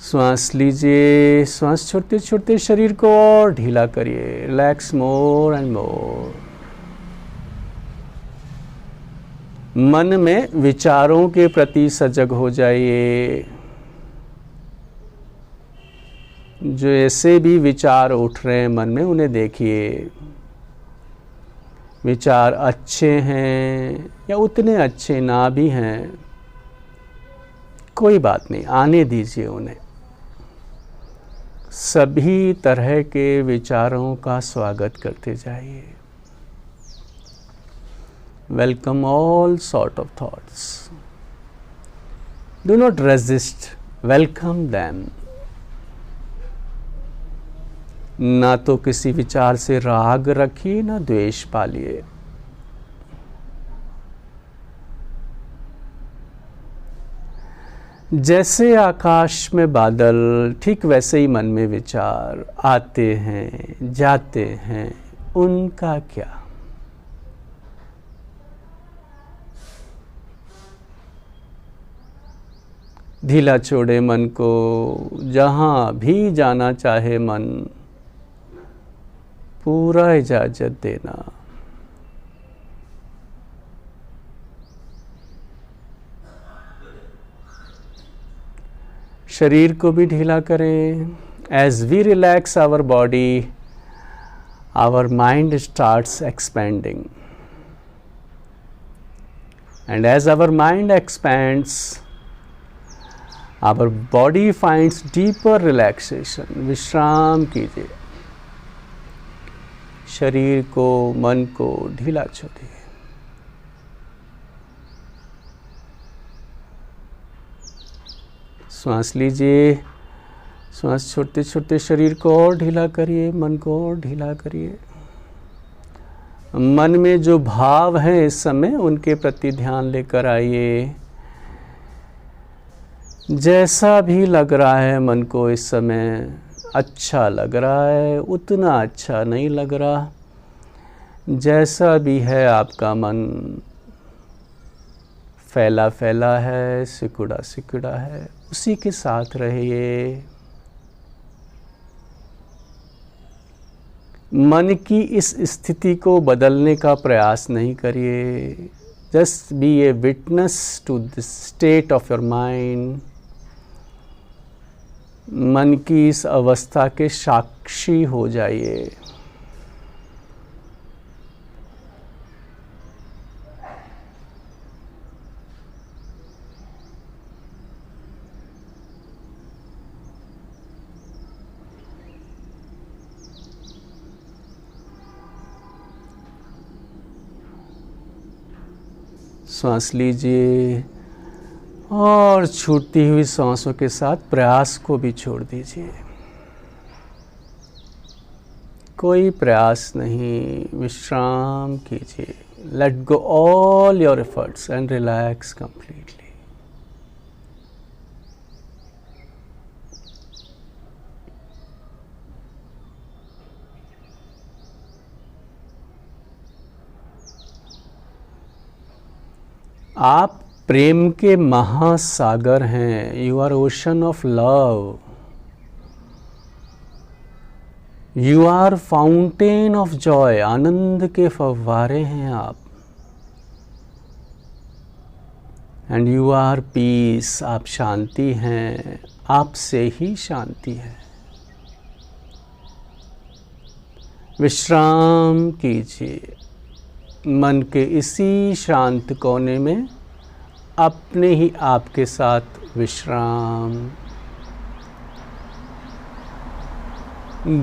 श्वास लीजिए, श्वास छोड़ते छोड़ते शरीर को और ढीला करिए। Relax more and more. मन में विचारों के प्रति सजग हो जाइए। जो ऐसे भी विचार उठ रहे हैं मन में, उन्हें देखिए। विचार अच्छे हैं या उतने अच्छे ना भी हैं, कोई बात नहीं, आने दीजिए उन्हें। सभी तरह के विचारों का स्वागत करते जाइए। Welcome all sort of thoughts. Do not resist, welcome them. ना तो किसी विचार से राग रखिए, ना द्वेष पालिए। जैसे आकाश में बादल, ठीक वैसे ही मन में विचार आते हैं जाते हैं, उनका क्या। ढीला छोड़े मन को, जहाँ भी जाना चाहे मन, पूरा इजाजत देना। शरीर को भी ढीला करें। As we relax our body, our mind starts expanding, and as our mind expands, our body finds deeper relaxation, विश्राम कीजिए, शरीर को, मन को ढीला छोड़िए। श्वास लीजिए, श्वास छोड़ते छोड़ते शरीर को और ढीला करिए, मन को और ढीला करिए। मन में जो भाव हैं इस समय उनके प्रति ध्यान लेकर आइए। जैसा भी लग रहा है मन को इस समय, अच्छा लग रहा है, उतना अच्छा नहीं लग रहा, जैसा भी है आपका मन, फैला फैला है, सिकुड़ा सिकुड़ा है, उसी के साथ रहिए। मन की इस स्थिति को बदलने का प्रयास नहीं करिए। Just be a witness to this state of your mind. मन की इस अवस्था के साक्षी हो जाइए। सांस लीजिए और छूटती हुई सांसों के साथ प्रयास को भी छोड़ दीजिए। कोई प्रयास नहीं, विश्राम कीजिए। Let go all your efforts and relax completely. आप प्रेम के महासागर हैं। You are ocean of love. You are fountain of joy. आनंद के फव्वारे हैं आप। And you are peace. आप शांति हैं। आपसे ही शांति है। विश्राम कीजिए। मन के इसी शांत कोने में अपने ही आपके साथ विश्राम।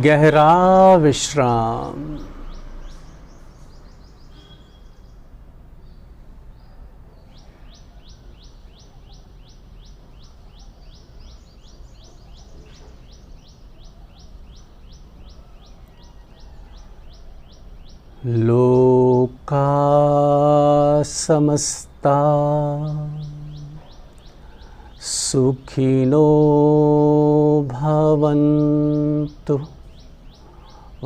गहरा विश्राम। लोका समस्ता सुखिनो भवन्तु।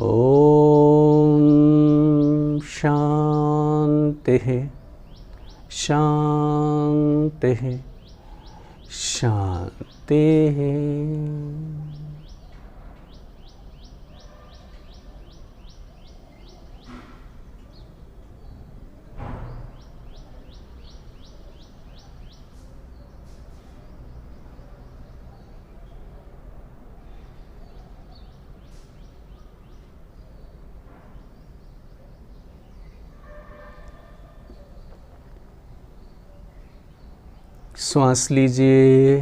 ओम शांति शांति शांति। श्वास लीजिए,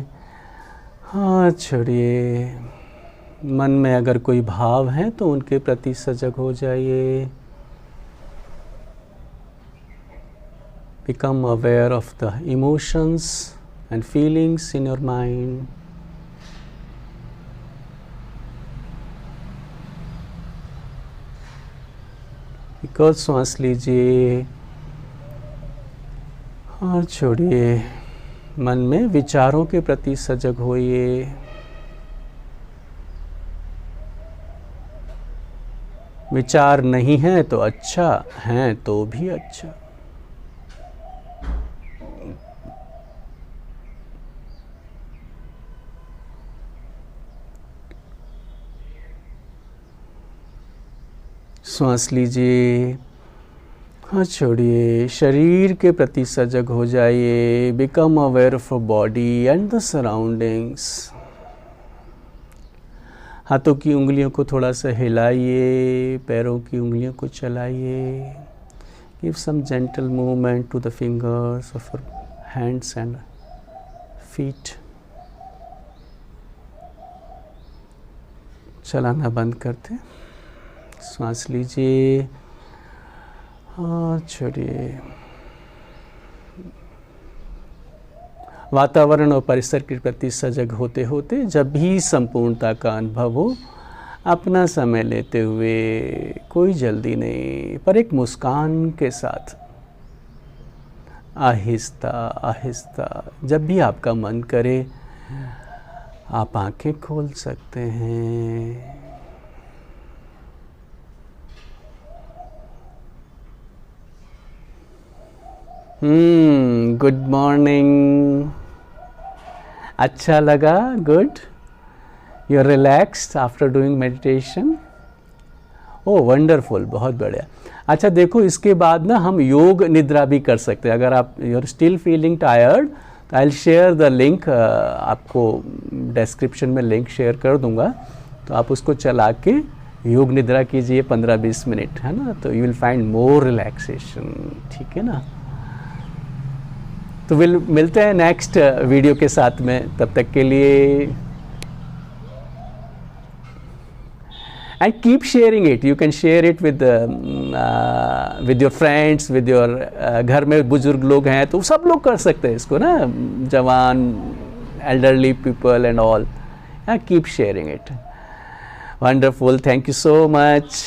हाथ छोड़िए। मन में अगर कोई भाव है तो उनके प्रति सजग हो जाइए। Become aware of the emotions and feelings in your mind. Because श्वास लीजिए और छोड़िए। मन में विचारों के प्रति सजग होइए। विचार नहीं है तो अच्छा, है तो भी अच्छा। श्वास लीजिए, हाँ छोड़िए। शरीर के प्रति सजग हो जाइए। Become aware of body and the surroundings. हाथों की उंगलियों को थोड़ा सा हिलाइए, पैरों की उंगलियों को चलाइए। Give some gentle movement to the fingers of your hands and feet. चलाना बंद करते, सांस लीजिए और छोड़िए। वातावरण और परिसर के प्रति सजग होते होते जब भी संपूर्णता का अनुभव हो, अपना समय लेते हुए, कोई जल्दी नहीं, पर एक मुस्कान के साथ आहिस्ता आहिस्ता जब भी आपका मन करे आप आंखें खोल सकते हैं। Good morning. अच्छा लगा? Good. You are relaxed after doing meditation? Oh wonderful, बहुत बढ़िया। अच्छा देखो, इसके बाद ना हम योग निद्रा भी कर सकते हैं। अगर आप you are still feeling tired तो I will share the link, आपको डिस्क्रिप्शन में लिंक शेयर कर दूंगा, तो आप उसको चला के योग निद्रा कीजिए 15-20 मिनट, है ना, तो you will find more relaxation. ठीक है ना? तो मिलते हैं नेक्स्ट वीडियो के साथ में, तब तक के लिए and keep sharing it. You can share it with your friends, with your घर में बुजुर्ग लोग हैं तो सब लोग कर सकते हैं इसको ना, जवान, elderly people and all. Keep sharing it. Wonderful, thank you so much.